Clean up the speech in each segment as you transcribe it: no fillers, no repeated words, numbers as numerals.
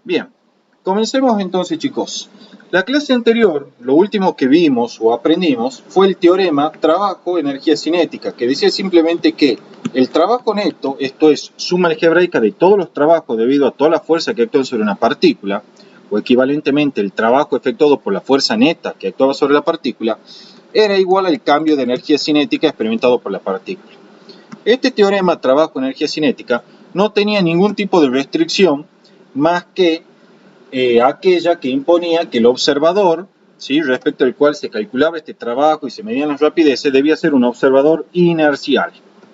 Bien, comencemos entonces, chicos. La clase anterior, lo último que vimos o aprendimos fue el teorema trabajo-energía cinética, que decía simplemente que el trabajo neto, esto es suma algebraica de todos los trabajos debido a toda la fuerza que actúa sobre una partícula, o equivalentemente el trabajo efectuado por la fuerza neta que actuaba sobre la partícula, era igual al cambio de energía cinética experimentado por la partícula. Este teorema trabajo-energía cinética no tenía ningún tipo de restricción más que aquella que imponía que el observador, ¿sí?, respecto al cual se calculaba este trabajo y se medían las rapideces, debía ser un observador inercial,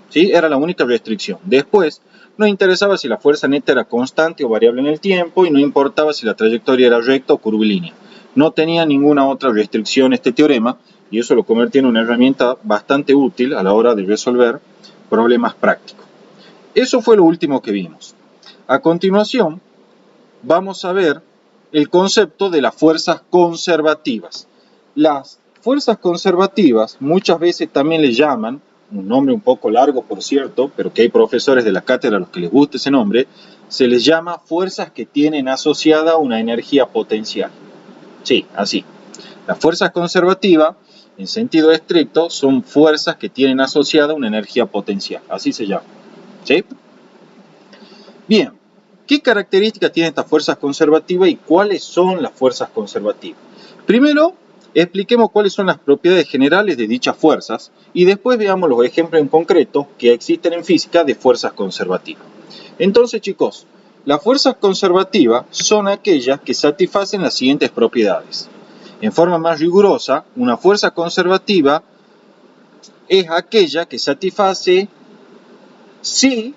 ¿sí? Era la única restricción. Después, no interesaba si la fuerza neta era constante o variable en el tiempo y no importaba si la trayectoria era recta o curvilínea. No tenía ninguna otra restricción este teorema y eso lo convertía en una herramienta bastante útil a la hora de resolver problemas prácticos. Eso fue lo último que vimos. A continuación, vamos a ver el concepto de las fuerzas conservativas. Las fuerzas conservativas muchas veces también le llaman, un nombre un poco largo por cierto, pero que hay profesores de la cátedra a los que les gusta ese nombre, se les llama fuerzas que tienen asociada una energía potencial. Sí, así. Las fuerzas conservativas, en sentido estricto, son fuerzas que tienen asociada una energía potencial. Así se llama. ¿Sí? Bien. ¿Qué características tienen estas fuerzas conservativas y cuáles son las fuerzas conservativas? Primero, expliquemos cuáles son las propiedades generales de dichas fuerzas y después veamos los ejemplos en concreto que existen en física de fuerzas conservativas. Entonces, chicos, las fuerzas conservativas son aquellas que satisfacen las siguientes propiedades. En forma más rigurosa, una fuerza conservativa es aquella que satisface si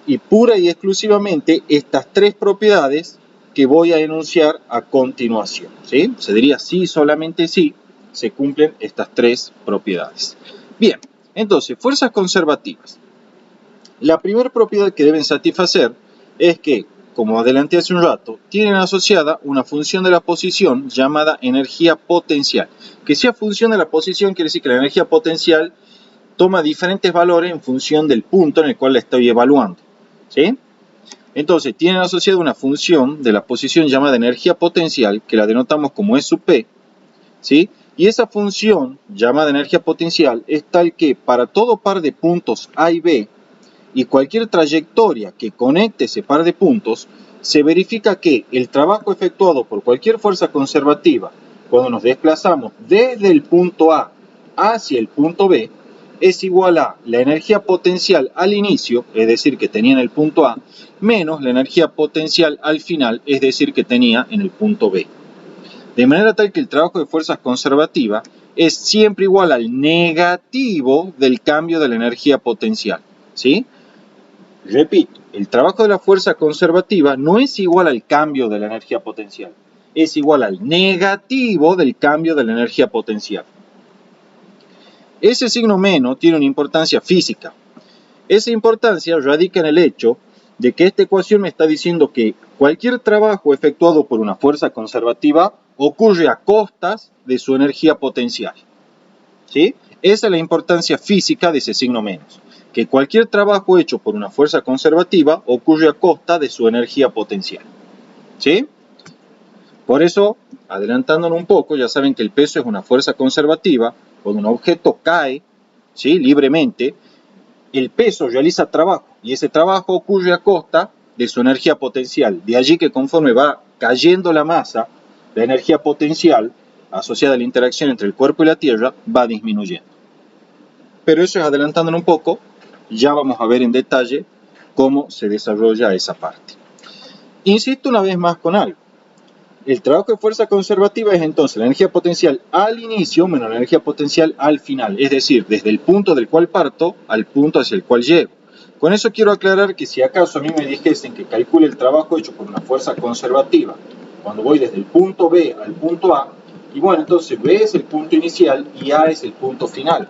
y pura y exclusivamente estas tres propiedades que voy a enunciar a continuación, ¿sí? Se diría sí, solamente sí, se cumplen estas tres propiedades. Bien, entonces, fuerzas conservativas. La primera propiedad que deben satisfacer es que, como adelanté hace un rato, tienen asociada una función de la posición llamada energía potencial. Que sea función de la posición quiere decir que la energía potencial toma diferentes valores en función del punto en el cual la estoy evaluando. ¿Sí? Entonces, tienen asociada una función de la posición llamada energía potencial, que la denotamos como E sub P, ¿sí? Y esa función llamada energía potencial es tal que para todo par de puntos A y B y cualquier trayectoria que conecte ese par de puntos, se verifica que el trabajo efectuado por cualquier fuerza conservativa cuando nos desplazamos desde el punto A hacia el punto B es igual a la energía potencial al inicio, es decir, que tenía en el punto A, menos la energía potencial al final, es decir, que tenía en el punto B. De manera tal que el trabajo de fuerzas conservativa es siempre igual al negativo del cambio de la energía potencial, ¿sí? Repito, el trabajo de la fuerza conservativa no es igual al cambio de la energía potencial, es igual al negativo del cambio de la energía potencial. Ese signo menos tiene una importancia física. Esa importancia radica en el hecho de que esta ecuación me está diciendo que cualquier trabajo efectuado por una fuerza conservativa ocurre a costas de su energía potencial. ¿Sí? Esa es la importancia física de ese signo menos. Que cualquier trabajo hecho por una fuerza conservativa ocurre a costa de su energía potencial. ¿Sí? Por eso, adelantándonos un poco, ya saben que el peso es una fuerza conservativa. Cuando un objeto cae, ¿sí?, libremente, el peso realiza trabajo y ese trabajo ocurre a costa de su energía potencial. De allí que conforme va cayendo la masa, la energía potencial asociada a la interacción entre el cuerpo y la Tierra va disminuyendo. Pero eso es adelantándonos un poco, ya vamos a ver en detalle cómo se desarrolla esa parte. Insisto una vez más con algo. El trabajo de fuerza conservativa es entonces la energía potencial al inicio menos la energía potencial al final, es decir, desde el punto del cual parto al punto hacia el cual llego. Con eso quiero aclarar que si acaso a mí me dijesen que calcule el trabajo hecho por una fuerza conservativa cuando voy desde el punto B al punto A, y bueno, entonces B es el punto inicial y A es el punto final.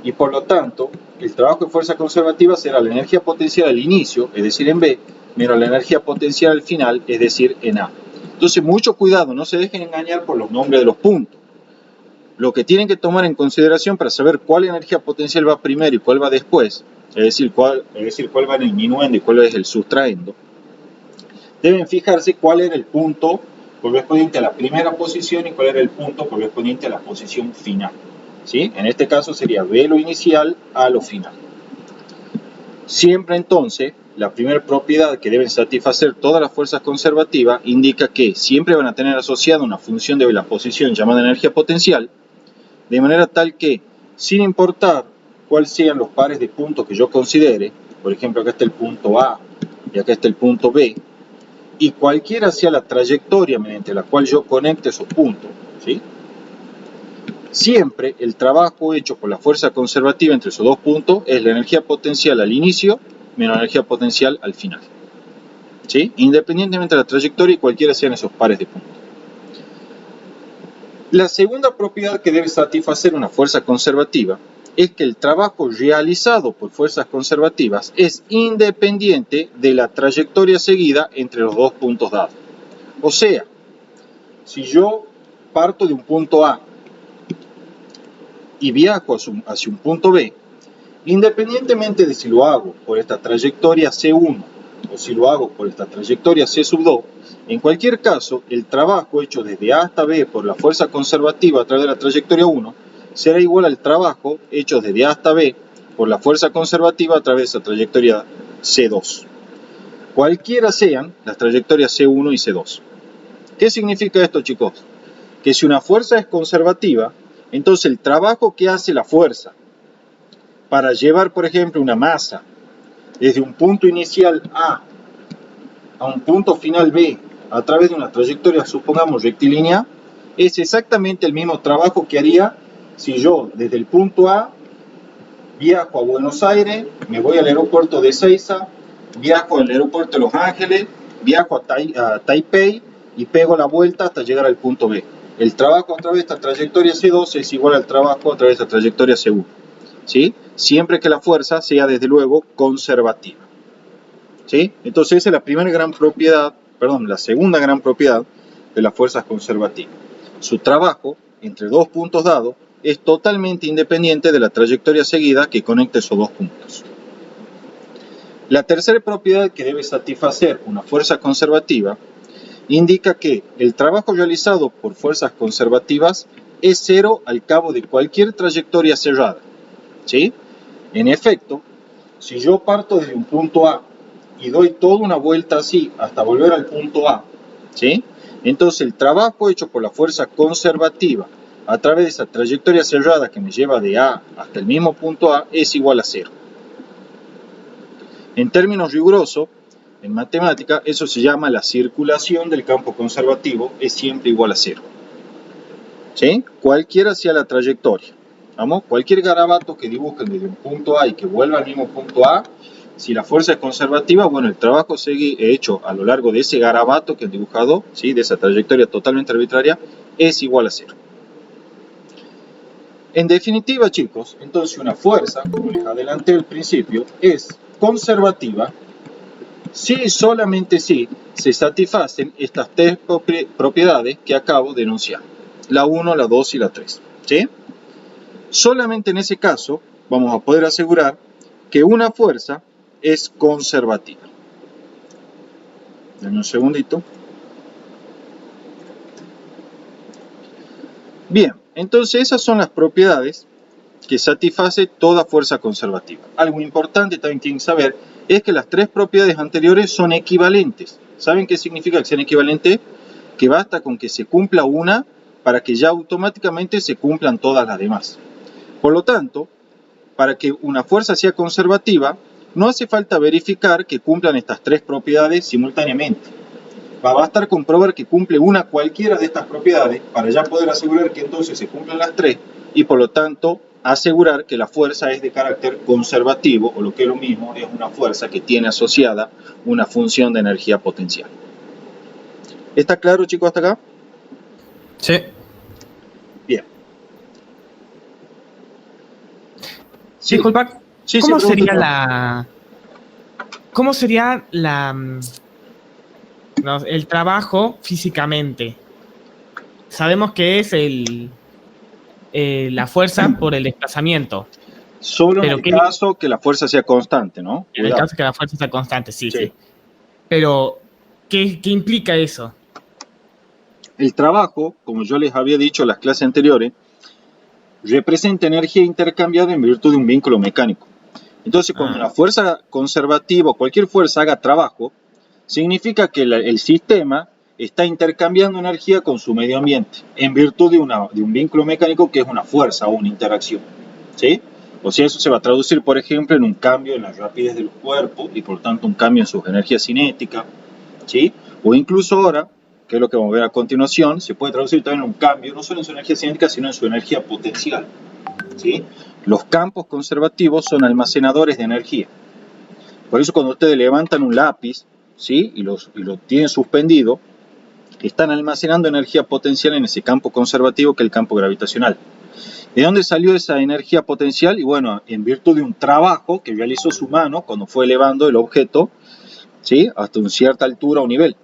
Y por lo tanto, el trabajo de fuerza conservativa será la energía potencial al inicio, es decir, en B, menos la energía potencial al final, es decir, en A. Entonces, mucho cuidado, no se dejen engañar por los nombres de los puntos. Lo que tienen que tomar en consideración para saber cuál energía potencial va primero y cuál va después, es decir, cuál va en el minuendo y cuál es el sustraendo, deben fijarse cuál era el punto correspondiente a la primera posición y cuál era el punto correspondiente a la posición final. ¿Sí? En este caso sería B lo inicial, A lo final. Siempre entonces, la primera propiedad que deben satisfacer todas las fuerzas conservativas indica que siempre van a tener asociada una función de la posición llamada energía potencial, de manera tal que, sin importar cuáles sean los pares de puntos que yo considere, por ejemplo acá está el punto A y acá está el punto B, y cualquiera sea la trayectoria mediante la cual yo conecte esos puntos, ¿sí? Siempre el trabajo hecho por la fuerza conservativa entre esos dos puntos es la energía potencial al inicio menos la energía potencial al final, ¿sí? Independientemente de la trayectoria y cualquiera sean esos pares de puntos. La segunda propiedad que debe satisfacer una fuerza conservativa es que el trabajo realizado por fuerzas conservativas es independiente de la trayectoria seguida entre los dos puntos dados. O sea, si yo parto de un punto A y viajo hacia un punto B, independientemente de si lo hago por esta trayectoria C1 o si lo hago por esta trayectoria C2, en cualquier caso, el trabajo hecho desde A hasta B por la fuerza conservativa a través de la trayectoria 1 será igual al trabajo hecho desde A hasta B por la fuerza conservativa a través de esa trayectoria C2. Cualquiera sean las trayectorias C1 y C2. ¿Qué significa esto, chicos? Que si una fuerza es conservativa, entonces el trabajo que hace la fuerza para llevar, por ejemplo, una masa desde un punto inicial A a un punto final B a través de una trayectoria, supongamos, rectilínea, es exactamente el mismo trabajo que haría si yo desde el punto A viajo a Buenos Aires, me voy al aeropuerto de Ezeiza, viajo al aeropuerto de Los Ángeles, viajo a Taipei y pego la vuelta hasta llegar al punto B. El trabajo a través de esta trayectoria C2 es igual al trabajo a través de esta trayectoria C1. ¿Sí? Siempre que la fuerza sea, desde luego, conservativa. ¿Sí? Entonces esa es la primera gran propiedad, la segunda gran propiedad de las fuerzas conservativas. Su trabajo entre dos puntos dados es totalmente independiente de la trayectoria seguida que conecta esos dos puntos. La tercera propiedad que debe satisfacer una fuerza conservativa indica que el trabajo realizado por fuerzas conservativas es cero al cabo de cualquier trayectoria cerrada. ¿Sí? En efecto, si yo parto desde un punto A y doy toda una vuelta así hasta volver al punto A, ¿sí? Entonces el trabajo hecho por la fuerza conservativa a través de esa trayectoria cerrada que me lleva de A hasta el mismo punto A es igual a cero. En términos rigurosos, en matemática, eso se llama la circulación del campo conservativo, es siempre igual a cero. ¿Sí? Cualquiera sea la trayectoria. ¿Vamos? Cualquier garabato que dibujen desde un punto A y que vuelva al mismo punto A, si la fuerza es conservativa, bueno, el trabajo hecho a lo largo de ese garabato que han dibujado, ¿sí? De esa trayectoria totalmente arbitraria, es igual a cero. En definitiva, chicos, entonces una fuerza, como les adelanté al principio, es conservativa si solamente si se satisfacen estas tres propiedades que acabo de enunciar. La 1, la 2 y la 3. ¿Sí? Solamente en ese caso vamos a poder asegurar que una fuerza es conservativa. Denme un segundito. Bien, entonces esas son las propiedades que satisface toda fuerza conservativa. Algo importante también tienen que saber es que las tres propiedades anteriores son equivalentes. ¿Saben qué significa que sean equivalentes? Que basta con que se cumpla una para que ya automáticamente se cumplan todas las demás. Por lo tanto, para que una fuerza sea conservativa, no hace falta verificar que cumplan estas tres propiedades simultáneamente. Va a bastar comprobar que cumple una cualquiera de estas propiedades para ya poder asegurar que entonces se cumplen las tres y por lo tanto asegurar que la fuerza es de carácter conservativo o lo que es lo mismo, es una fuerza que tiene asociada una función de energía potencial. ¿Está claro, chicos, hasta acá? Sí. Bien. Sí. Disculpa, sí, ¿cómo sería el trabajo físicamente? Sabemos que es la fuerza por el desplazamiento. Solo en el caso que la fuerza sea constante, ¿no? En el caso que la fuerza sea constante, sí. Pero ¿Qué implica eso? El trabajo, como yo les había dicho en las clases anteriores, representa energía intercambiada en virtud de un vínculo mecánico. Entonces, cuando una fuerza conservativa o cualquier fuerza haga trabajo, significa que el sistema está intercambiando energía con su medio ambiente en virtud de un vínculo mecánico que es una fuerza o una interacción. ¿Sí? O sea, eso se va a traducir, por ejemplo, en un cambio en la rapidez de los cuerpos y por tanto un cambio en sus energías cinéticas. ¿Sí? O incluso ahora, que es lo que vamos a ver a continuación, se puede traducir también en un cambio, no solo en su energía cinética, sino en su energía potencial. ¿Sí? Los campos conservativos son almacenadores de energía. Por eso cuando ustedes levantan un lápiz, ¿sí? y lo tienen suspendido, están almacenando energía potencial en ese campo conservativo que es el campo gravitacional. ¿De dónde salió esa energía potencial? Y bueno, en virtud de un trabajo que realizó su mano cuando fue elevando el objeto, ¿sí? hasta una cierta altura o nivel.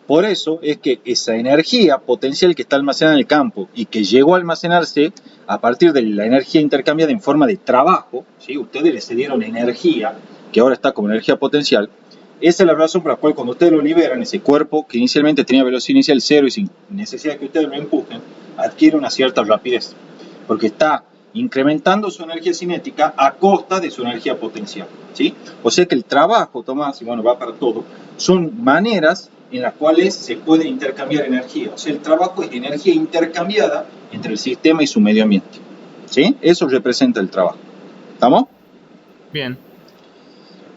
Por eso es que esa energía potencial que está almacenada en el campo y que llegó a almacenarse a partir de la energía intercambiada en forma de trabajo, ¿sí? ustedes le cedieron energía, que ahora está como energía potencial. Esa es la razón por la cual cuando ustedes lo liberan, ese cuerpo que inicialmente tenía velocidad inicial 0 y sin necesidad de que ustedes lo empujen, adquiere una cierta rapidez, porque está incrementando su energía cinética a costa de su energía potencial. ¿Sí? O sea que el trabajo, Tomás, y bueno, va para todo, son maneras en las cuales se puede intercambiar energía. O sea, el trabajo es energía intercambiada entre el sistema y su medio ambiente. ¿Sí? Eso representa el trabajo. ¿Estamos? Bien.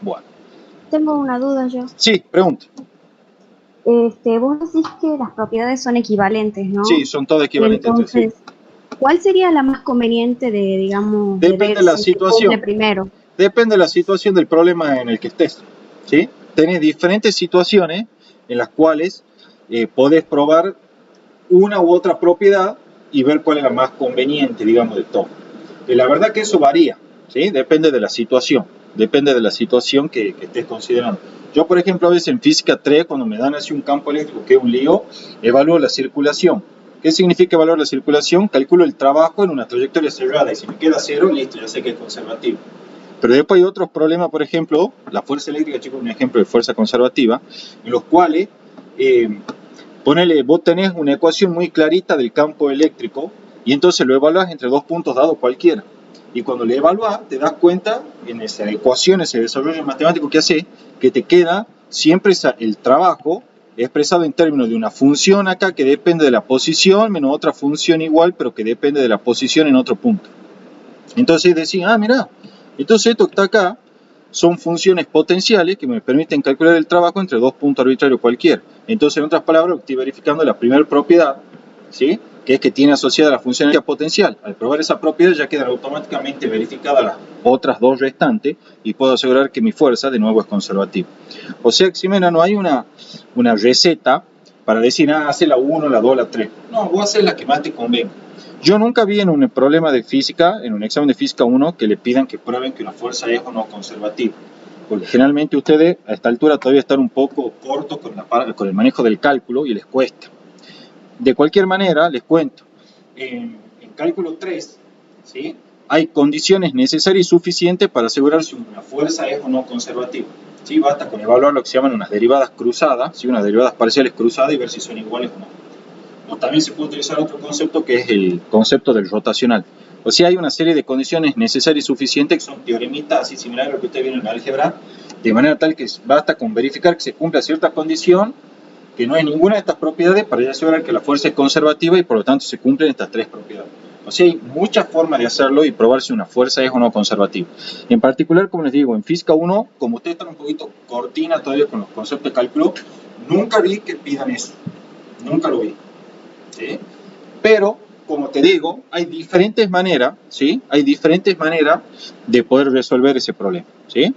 Bueno. Tengo una duda yo. Sí, pregunta. Vos decís que las propiedades son equivalentes, ¿no? Sí, son todas equivalentes. Entonces, sí. ¿Cuál sería la más conveniente de, digamos, depende de la situación. Primero? Depende de la situación del problema en el que estés. ¿Sí? Tenés diferentes situaciones en las cuales podés probar una u otra propiedad y ver cuál es la más conveniente, digamos, de todo. La verdad que eso varía, ¿sí? Depende de la situación. Depende de la situación que estés considerando. Yo, por ejemplo, a veces en física 3, cuando me dan así un campo eléctrico que es un lío, evalúo la circulación. ¿Qué significa evaluar la circulación? Calculo el trabajo en una trayectoria cerrada y si me queda 0, listo, ya sé que es conservativo. Pero después hay otros problemas, por ejemplo, la fuerza eléctrica, chicos, un ejemplo de fuerza conservativa, en los cuales, vos tenés una ecuación muy clarita del campo eléctrico y entonces lo evaluás entre dos puntos dados cualquiera. Y cuando lo evaluás, te das cuenta, en esa ecuación, ese desarrollo matemático que hace, que te queda siempre el trabajo expresado en términos de una función acá que depende de la posición, menos otra función igual, pero que depende de la posición en otro punto. Entonces decís, mira, entonces esto que está acá son funciones potenciales que me permiten calcular el trabajo entre dos puntos arbitrarios cualquiera. Entonces, en otras palabras, estoy verificando la primera propiedad, ¿sí? Que es que tiene asociada la función potencial. Al probar esa propiedad ya quedan automáticamente verificadas las otras dos restantes y puedo asegurar que mi fuerza de nuevo es conservativa. O sea, Ximena, no hay una receta para decir, hace la 1, la 2, la 3. No, vos haces la que más te convenga. Yo nunca vi en un problema de física, en un examen de física 1, que le pidan que prueben que una fuerza es o no conservativa. Porque generalmente ustedes a esta altura todavía están un poco cortos con el manejo del cálculo y les cuesta. De cualquier manera, les cuento, en cálculo 3, ¿sí? hay condiciones necesarias y suficientes para asegurar si una fuerza es o no conservativa. ¿Sí? Basta con evaluar lo que se llaman unas derivadas cruzadas, ¿sí? unas derivadas parciales cruzadas y ver si son iguales o no. O también se puede utilizar otro concepto que es el concepto del rotacional. O sea, hay una serie de condiciones necesarias y suficientes que son teoremitas así similares a lo que usted viene en álgebra, de manera tal que basta con verificar que se cumpla cierta condición, que no hay ninguna de estas propiedades para ya asegurar que la fuerza es conservativa y por lo tanto se cumplen estas tres propiedades. O sea, hay muchas formas de hacerlo y probar si una fuerza es o no conservativa. En particular, como les digo, en Física 1, como ustedes están un poquito cortina todavía con los conceptos de cálculo, nunca vi que pidan eso. Nunca lo vi. ¿Sí? Pero, como te digo, hay diferentes maneras, ¿sí? Hay diferentes maneras de poder resolver ese problema, ¿sí?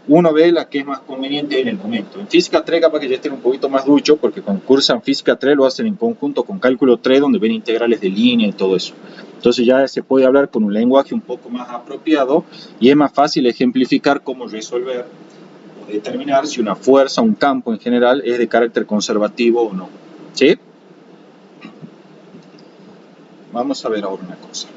Uno ve la que es más conveniente en el momento. En Física 3 capaz que ya estén un poquito más ducho, porque cuando cursan Física 3 lo hacen en conjunto con Cálculo 3, donde ven integrales de línea y todo eso. Entonces ya se puede hablar con un lenguaje un poco más apropiado y es más fácil ejemplificar cómo resolver o determinar si una fuerza, un campo en general, es de carácter conservativo o no, ¿sí? Vamos a ver ahora una cosa.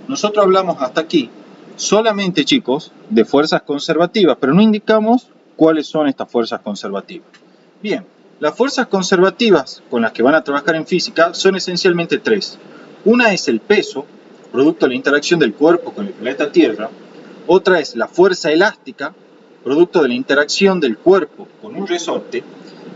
Nosotros hablamos hasta aquí solamente, chicos, de fuerzas conservativas, pero no indicamos cuáles son estas fuerzas conservativas. Bien, Las fuerzas conservativas con las que van a trabajar en física son esencialmente tres. Una es el peso, producto de la interacción del cuerpo con el planeta Tierra. Otra es la fuerza elástica, producto de la interacción del cuerpo con un resorte.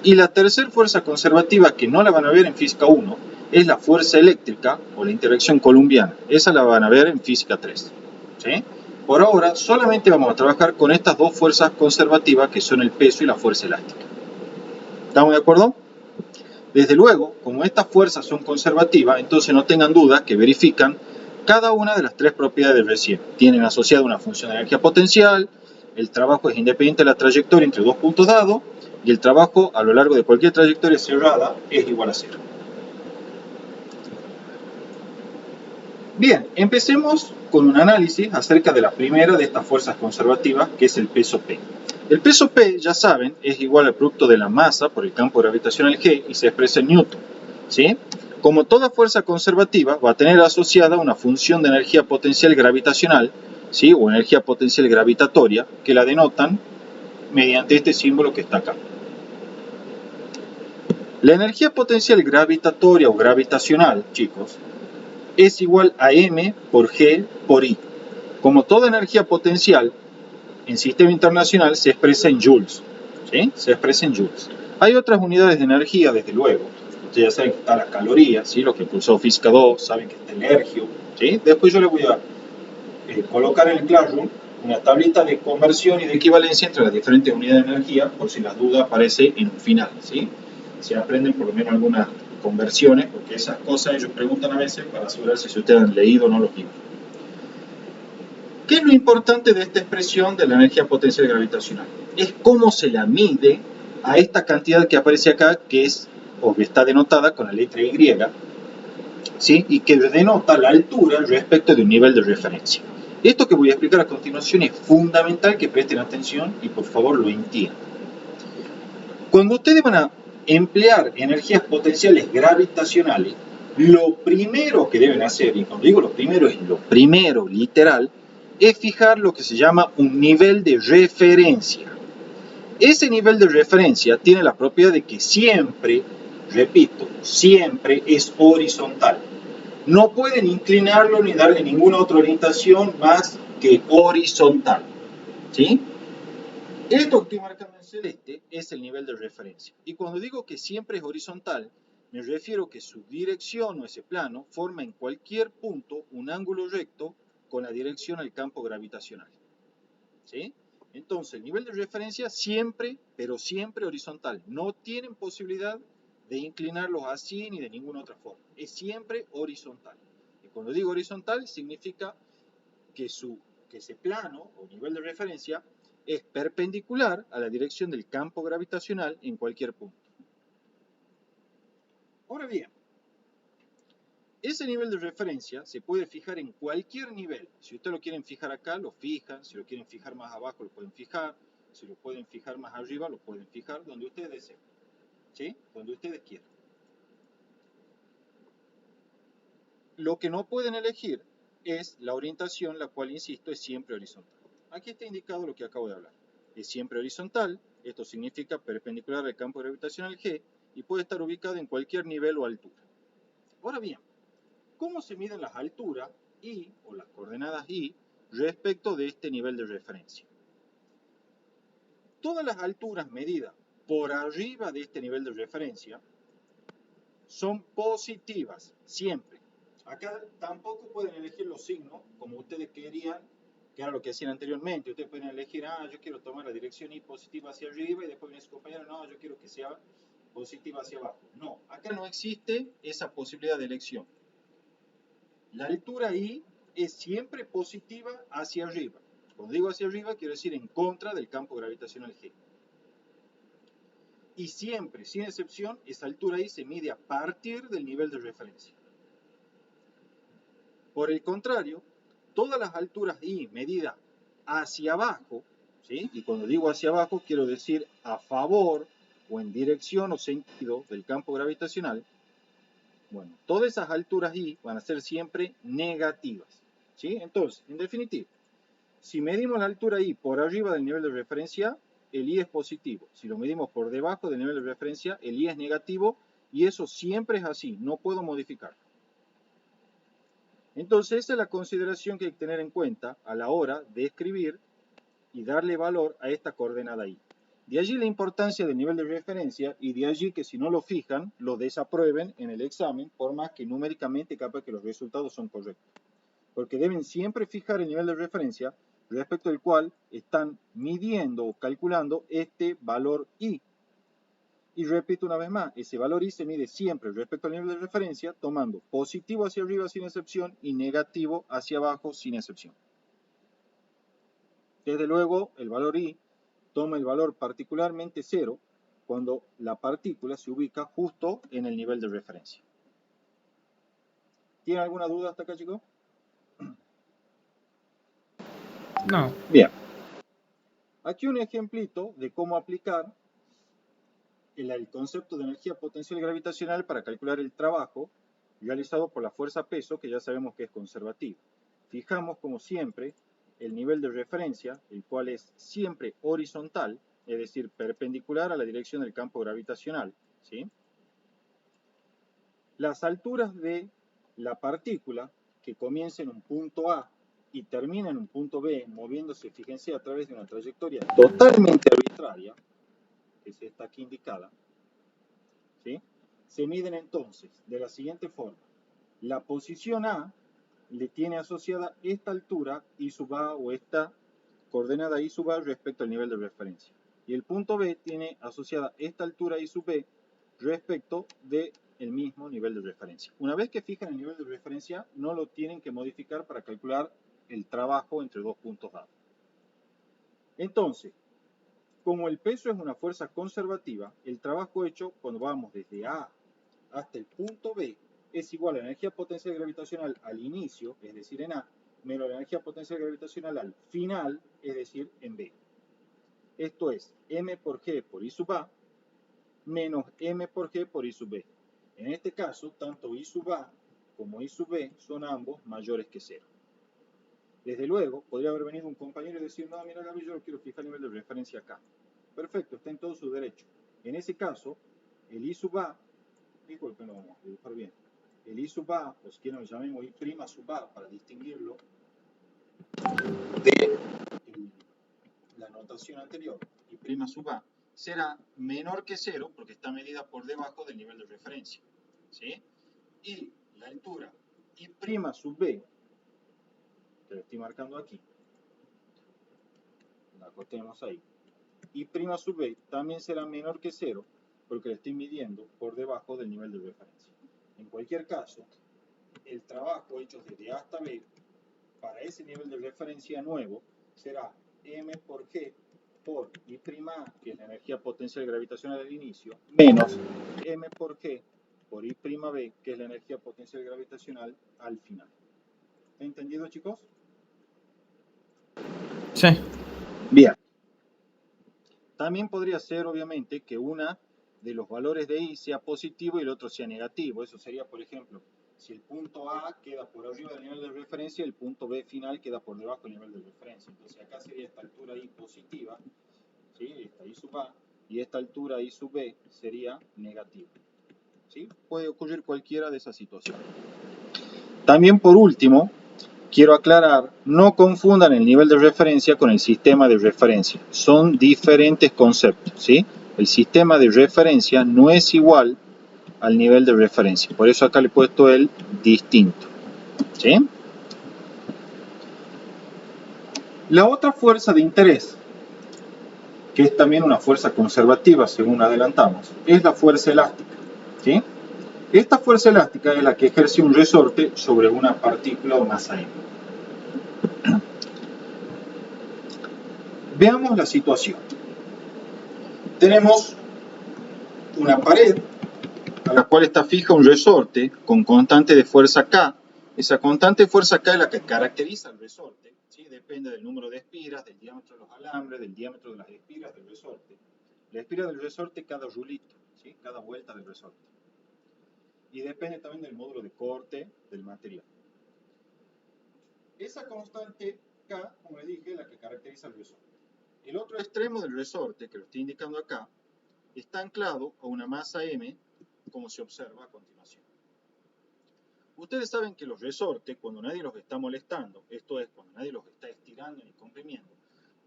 Y la tercera fuerza conservativa, que no la van a ver en física 1, es la fuerza eléctrica o la interacción columbiana. Esa la van a ver en física 3. ¿Sí? Por ahora solamente vamos a trabajar con estas dos fuerzas conservativas, que son el peso y la fuerza elástica. ¿Estamos de acuerdo? Desde luego, como estas fuerzas son conservativas, entonces no tengan dudas que verifican cada una de las tres propiedades recién. Tienen asociada una función de energía potencial, el trabajo es independiente de la trayectoria entre dos puntos dados, y el trabajo a lo largo de cualquier trayectoria cerrada es igual a cero. Bien, empecemos con un análisis acerca de la primera de estas fuerzas conservativas, que es el peso P. El peso P, ya saben, es igual al producto de la masa por el campo gravitacional G y se expresa en Newton. ¿Sí? Como toda fuerza conservativa, va a tener asociada una función de energía potencial gravitacional, ¿sí? O energía potencial gravitatoria, que la denotan mediante este símbolo que está acá. La energía potencial gravitatoria o gravitacional, chicos, es igual a m por g por i. Como toda energía potencial, en sistema internacional se expresa en joules. ¿Sí? Se expresa en joules. Hay otras unidades de energía, desde luego. Ustedes ya saben que está la caloría, ¿sí? Lo que cursó Física 2, saben que está el ergio. ¿Sí? Después yo les voy a colocar en el Classroom una tablita de conversión y de equivalencia entre las diferentes unidades de energía, por si las dudas aparece en un final. ¿Sí? Si aprenden por lo menos algunas conversiones, porque esas cosas ellos preguntan a veces para asegurarse si ustedes han leído o no los libros. ¿Qué es lo importante de esta expresión de la energía potencial gravitacional? Es cómo se la mide a esta cantidad que aparece acá, que es, o que está denotada con la letra Y, ¿sí? Y que denota la altura respecto de un nivel de referencia. Esto que voy a explicar a continuación es fundamental que presten atención y por favor lo entiendan. Cuando ustedes van a emplear energías potenciales gravitacionales, lo primero que deben hacer, y cuando digo lo primero es lo primero, literal, es fijar lo que se llama un nivel de referencia. Ese nivel de referencia tiene la propiedad de que siempre, repito, siempre es horizontal. No pueden inclinarlo ni darle ninguna otra orientación más que horizontal. ¿Sí? Esto que estoy marcando en celeste es el nivel de referencia. Y cuando digo que siempre es horizontal, me refiero que su dirección o ese plano forma en cualquier punto un ángulo recto con la dirección al campo gravitacional. ¿Sí? Entonces, el nivel de referencia siempre, pero siempre horizontal. No tienen posibilidad de inclinarlos así ni de ninguna otra forma. Es siempre horizontal. Y cuando digo horizontal, significa que ese plano o nivel de referencia es perpendicular a la dirección del campo gravitacional en cualquier punto. Ahora bien, ese nivel de referencia se puede fijar en cualquier nivel. Si ustedes lo quieren fijar acá, lo fijan. Si lo quieren fijar más abajo, lo pueden fijar. Si lo pueden fijar más arriba, lo pueden fijar donde ustedes deseen. ¿Sí? Donde ustedes quieran. Lo que no pueden elegir es la orientación, la cual, insisto, es siempre horizontal. Aquí está indicado lo que acabo de hablar. Es siempre horizontal, esto significa perpendicular al campo gravitacional G, y puede estar ubicado en cualquier nivel o altura. Ahora bien, ¿cómo se miden las alturas y, o las coordenadas y, respecto de este nivel de referencia? Todas las alturas medidas por arriba de este nivel de referencia son positivas, siempre. Acá tampoco pueden elegir los signos como ustedes querían, que era lo que hacían anteriormente. Ustedes pueden elegir, yo quiero tomar la dirección Y positiva hacia arriba, y después viene su compañero, no, yo quiero que sea positiva hacia abajo. No, acá no existe esa posibilidad de elección. La altura Y es siempre positiva hacia arriba. Cuando digo hacia arriba, quiero decir en contra del campo gravitacional G. Y siempre, sin excepción, esa altura Y se mide a partir del nivel de referencia. Por el contrario, todas las alturas I medidas hacia abajo, ¿sí? Y cuando digo hacia abajo, quiero decir a favor o en dirección o sentido del campo gravitacional. Bueno, todas esas alturas I van a ser siempre negativas, ¿sí? Entonces, en definitiva, si medimos la altura I por arriba del nivel de referencia, el I es positivo. Si lo medimos por debajo del nivel de referencia, el I es negativo y eso siempre es así, no puedo modificarlo. Entonces, esa es la consideración que hay que tener en cuenta a la hora de escribir y darle valor a esta coordenada I. De allí la importancia del nivel de referencia y de allí que si no lo fijan, lo desaprueben en el examen, por más que numéricamente capaz que los resultados son correctos. Porque deben siempre fijar el nivel de referencia respecto al cual están midiendo o calculando este valor I. Y repito una vez más, ese valor I se mide siempre respecto al nivel de referencia, tomando positivo hacia arriba sin excepción y negativo hacia abajo sin excepción. Desde luego, el valor I toma el valor particularmente 0 cuando la partícula se ubica justo en el nivel de referencia. ¿Tienen alguna duda hasta acá, chicos? No. Bien. Aquí un ejemplito de cómo aplicar el concepto de energía potencial gravitacional para calcular el trabajo realizado por la fuerza peso, que ya sabemos que es conservativa. Fijamos, como siempre, el nivel de referencia, el cual es siempre horizontal, es decir, perpendicular a la dirección del campo gravitacional, ¿sí? Las alturas de la partícula, que comienza en un punto A y termina en un punto B, moviéndose, fíjense, a través de una trayectoria totalmente arbitraria, que es esta aquí indicada, ¿sí? Se miden entonces de la siguiente forma. La posición A le tiene asociada esta altura I sub A o esta coordenada I sub A respecto al nivel de referencia. Y el punto B tiene asociada esta altura I sub B respecto del mismo nivel de referencia. Una vez que fijan el nivel de referencia, no lo tienen que modificar para calcular el trabajo entre dos puntos A. Entonces, como el peso es una fuerza conservativa, el trabajo hecho cuando vamos desde A hasta el punto B es igual a la energía potencial gravitacional al inicio, es decir, en A, menos la energía potencial gravitacional al final, es decir, en B. Esto es m por g por I sub A menos m por g por I sub B. En este caso, tanto I sub A como I sub B son ambos mayores que 0. Desde luego, podría haber venido un compañero y decir, no, mira Gaby, yo quiero fijar el nivel de referencia acá. Perfecto, está en todo su derecho. En ese caso, el I sub A, disculpen, lo vamos a dibujar bien. El I sub A, o si quieren lo llamemos I' sub A para distinguirlo de la notación anterior, I' sub A, será menor que 0 porque está medida por debajo del nivel de referencia. ¿Sí? Y la altura I' sub B, que lo estoy marcando aquí, la acotemos ahí, I' sub B también será menor que 0 porque lo estoy midiendo por debajo del nivel de referencia. En cualquier caso, el trabajo hecho desde A hasta B para ese nivel de referencia nuevo será m por g por I', que es la energía potencial gravitacional al inicio, menos m por g por I', B, que es la energía potencial gravitacional al final. ¿Está entendido, chicos? Sí. Bien. También podría ser, obviamente, que una de los valores de I sea positivo y el otro sea negativo. Eso sería, por ejemplo, si el punto A queda por arriba del nivel de referencia, el punto B final queda por debajo del nivel de referencia. Entonces acá sería esta altura I positiva, ¿sí? Esta I sub A, y esta altura I sub B sería negativa. ¿Sí? Puede ocurrir cualquiera de esas situaciones. También, por último, quiero aclarar, no confundan el nivel de referencia con el sistema de referencia. Son diferentes conceptos, ¿sí? El sistema de referencia no es igual al nivel de referencia. Por eso acá le he puesto el distinto, ¿sí? La otra fuerza de interés, que es también una fuerza conservativa, según adelantamos, es la fuerza elástica, ¿sí? Esta fuerza elástica es la que ejerce un resorte sobre una partícula o masa M. Veamos la situación. Tenemos una pared a la cual está fija un resorte con constante de fuerza K. Esa constante de fuerza K es la que caracteriza el resorte, ¿sí? Depende del número de espiras, del diámetro de los alambres, del diámetro de las espiras del resorte. La espira del resorte cada rulito, ¿sí? Cada vuelta del resorte. Y depende también del módulo de corte del material. Esa constante K, como les dije, es la que caracteriza el resorte. El otro extremo del resorte, que lo estoy indicando acá, está anclado a una masa M, como se observa a continuación. Ustedes saben que los resortes, cuando nadie los está molestando, esto es, cuando nadie los está estirando ni comprimiendo,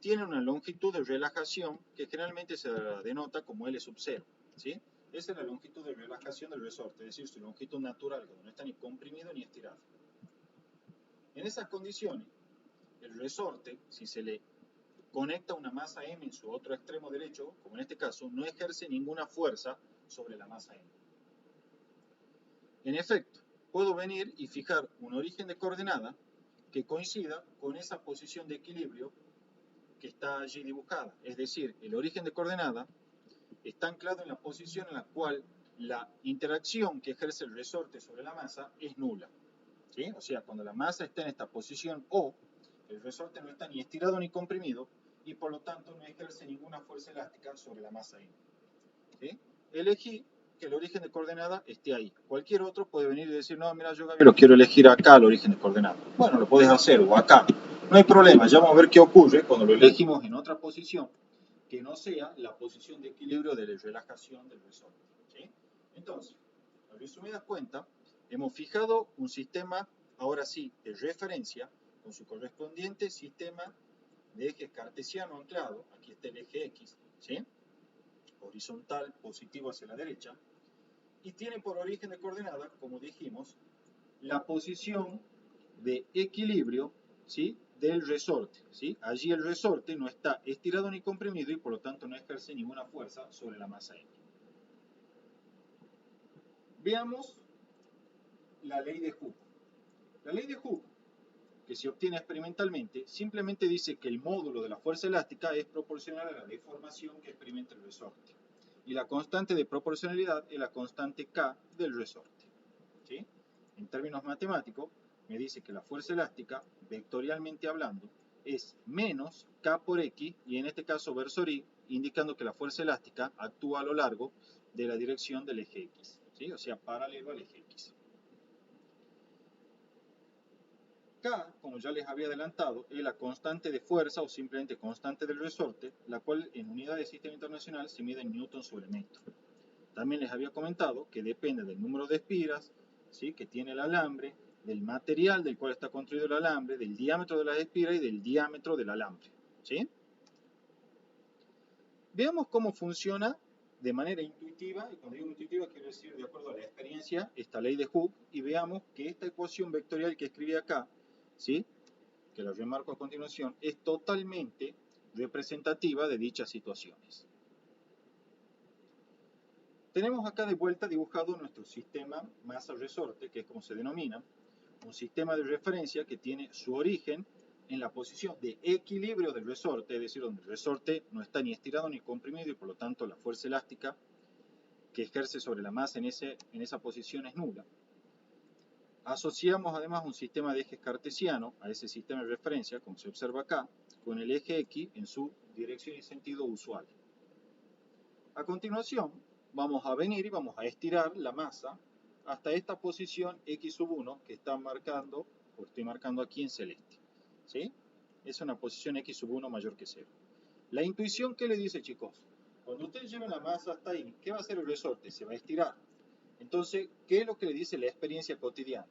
tienen una longitud de relajación que generalmente se denota como L sub 0, ¿sí? Esa es la longitud de relajación del resorte, es decir, su longitud natural, cuando no está ni comprimido ni estirado. En esas condiciones, el resorte, si se le conecta una masa M en su otro extremo derecho, como en este caso, no ejerce ninguna fuerza sobre la masa M. En efecto, puedo venir y fijar un origen de coordenada que coincida con esa posición de equilibrio que está allí dibujada. Es decir, el origen de coordenada está anclado en la posición en la cual la interacción que ejerce el resorte sobre la masa es nula, ¿sí? O sea, cuando la masa está en esta posición O, el resorte no está ni estirado ni comprimido y por lo tanto no ejerce ninguna fuerza elástica sobre la masa M, ¿sí? Elegí que el origen de coordenada esté ahí. Cualquier otro puede venir y decir, no, mira, yo Gaby, lo quiero elegir acá el origen de coordenada. Bueno, lo puedes hacer, o acá. No hay problema, ya vamos a ver qué ocurre cuando lo elegimos en otra posición que no sea la posición de equilibrio de la relajación del resorte, ¿sí? Entonces, en resumidas cuentas, hemos fijado un sistema, ahora sí, de referencia, con su correspondiente sistema de ejes cartesiano anclado. Aquí está el eje X, ¿sí? Horizontal, positivo hacia la derecha, y tiene por origen de coordenada, como dijimos, la posición de equilibrio, ¿sí?, del resorte, ¿sí? Allí el resorte no está estirado ni comprimido y por lo tanto no ejerce ninguna fuerza sobre la masa M. Veamos la ley de Hooke. La ley de Hooke, que se obtiene experimentalmente, simplemente dice que el módulo de la fuerza elástica es proporcional a la deformación que experimenta el resorte. Y la constante de proporcionalidad es la constante K del resorte, ¿sí? En términos matemáticos, me dice que la fuerza elástica, vectorialmente hablando, es menos K por X, y en este caso versor Y, indicando que la fuerza elástica actúa a lo largo de la dirección del eje X, ¿sí? O sea, paralelo al eje X. K, como ya les había adelantado, es la constante de fuerza o simplemente constante del resorte, la cual en unidad de sistema internacional se mide en newton sobre metro. También les había comentado que depende del número de espiras, ¿sí?, que tiene el alambre, del material del cual está construido el alambre, del diámetro de las espiras y del diámetro del alambre, ¿sí? Veamos cómo funciona de manera intuitiva, y cuando digo intuitiva quiero decir de acuerdo a la experiencia, esta ley de Hooke, y veamos que esta ecuación vectorial que escribí acá, ¿sí?, que la remarco a continuación, es totalmente representativa de dichas situaciones. Tenemos acá de vuelta dibujado nuestro sistema masa-resorte, que es como se denomina, un sistema de referencia que tiene su origen en la posición de equilibrio del resorte, es decir, donde el resorte no está ni estirado ni comprimido y por lo tanto la fuerza elástica que ejerce sobre la masa en esa posición es nula. Asociamos además un sistema de ejes cartesiano a ese sistema de referencia, como se observa acá, con el eje X en su dirección y sentido usual. A continuación, vamos a venir y vamos a estirar la masa hasta esta posición X sub 1 que está marcando, o estoy marcando aquí en celeste, ¿sí? Es una posición X sub 1 mayor que 0. La intuición, ¿qué le dice, chicos? Cuando ustedes llevan la masa hasta ahí, ¿qué va a hacer el resorte? Se va a estirar. Entonces, ¿qué es lo que le dice la experiencia cotidiana?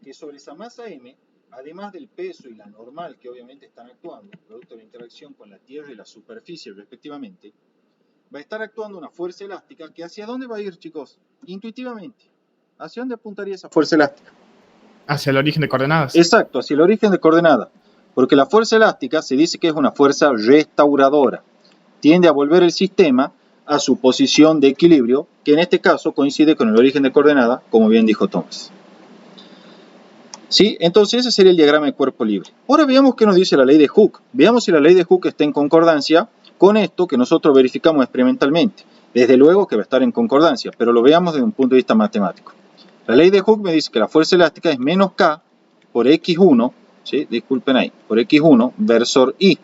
Que sobre esa masa M, además del peso y la normal que obviamente están actuando, producto de la interacción con la Tierra y la superficie respectivamente, va a estar actuando una fuerza elástica que ¿hacia dónde va a ir, chicos? Intuitivamente. ¿Hacia dónde apuntaría esa fuerza elástica? Hacia el origen de coordenadas. Exacto, hacia el origen de coordenadas. Porque la fuerza elástica se dice que es una fuerza restauradora. Tiende a volver el sistema a su posición de equilibrio, que en este caso coincide con el origen de coordenada, como bien dijo Thomas. ¿Sí? Entonces ese sería el diagrama de cuerpo libre. Ahora veamos qué nos dice la ley de Hooke. Veamos si la ley de Hooke está en concordancia con esto que nosotros verificamos experimentalmente. Desde luego que va a estar en concordancia, pero lo veamos desde un punto de vista matemático. La ley de Hooke me dice que la fuerza elástica es menos K por X1, ¿sí?, disculpen ahí, por X1 versor Y.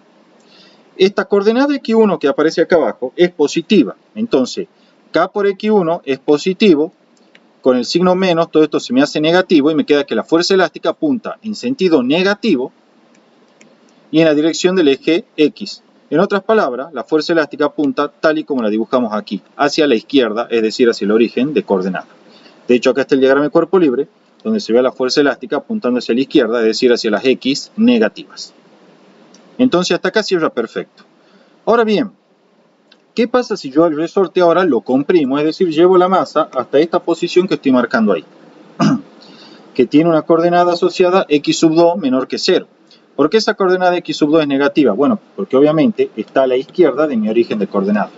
Esta coordenada X1 que aparece acá abajo es positiva. Entonces, K por X1 es positivo. Con el signo menos, todo esto se me hace negativo y me queda que la fuerza elástica apunta en sentido negativo y en la dirección del eje X. En otras palabras, la fuerza elástica apunta tal y como la dibujamos aquí, hacia la izquierda, es decir, hacia el origen de coordenada. De hecho, acá está el diagrama de cuerpo libre, donde se ve la fuerza elástica apuntando hacia la izquierda, es decir, hacia las X negativas. Entonces, hasta acá cierra perfecto. Ahora bien, ¿qué pasa si yo al resorte ahora lo comprimo? Es decir, llevo la masa hasta esta posición que estoy marcando ahí, que tiene una coordenada asociada x sub 2 menor que 0. ¿Por qué esa coordenada x sub 2 es negativa? Bueno, porque obviamente está a la izquierda de mi origen de coordenada,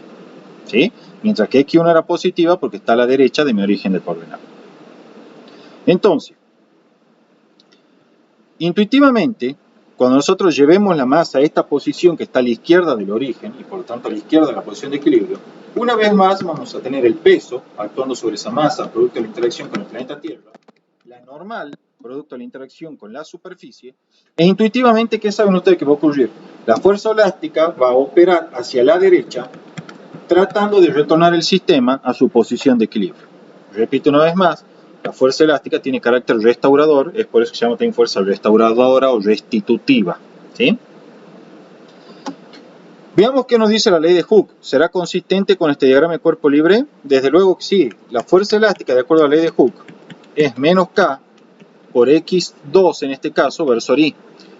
¿sí? Mientras que x1 era positiva porque está a la derecha de mi origen de coordenada. Entonces, intuitivamente, cuando nosotros llevemos la masa a esta posición que está a la izquierda del origen y por lo tanto a la izquierda de la posición de equilibrio, una vez más vamos a tener el peso actuando sobre esa masa producto de la interacción con el planeta Tierra, la normal producto de la interacción con la superficie, e intuitivamente, ¿qué saben ustedes que va a ocurrir? La fuerza elástica va a operar hacia la derecha tratando de retornar el sistema a su posición de equilibrio. Repito una vez más, la fuerza elástica tiene carácter restaurador, es por eso que se llama también fuerza restauradora o restitutiva, ¿sí? Veamos qué nos dice la ley de Hooke. ¿Será consistente con este diagrama de cuerpo libre? Desde luego que sí. La fuerza elástica, de acuerdo a la ley de Hooke, es menos K por x2 en este caso versus y.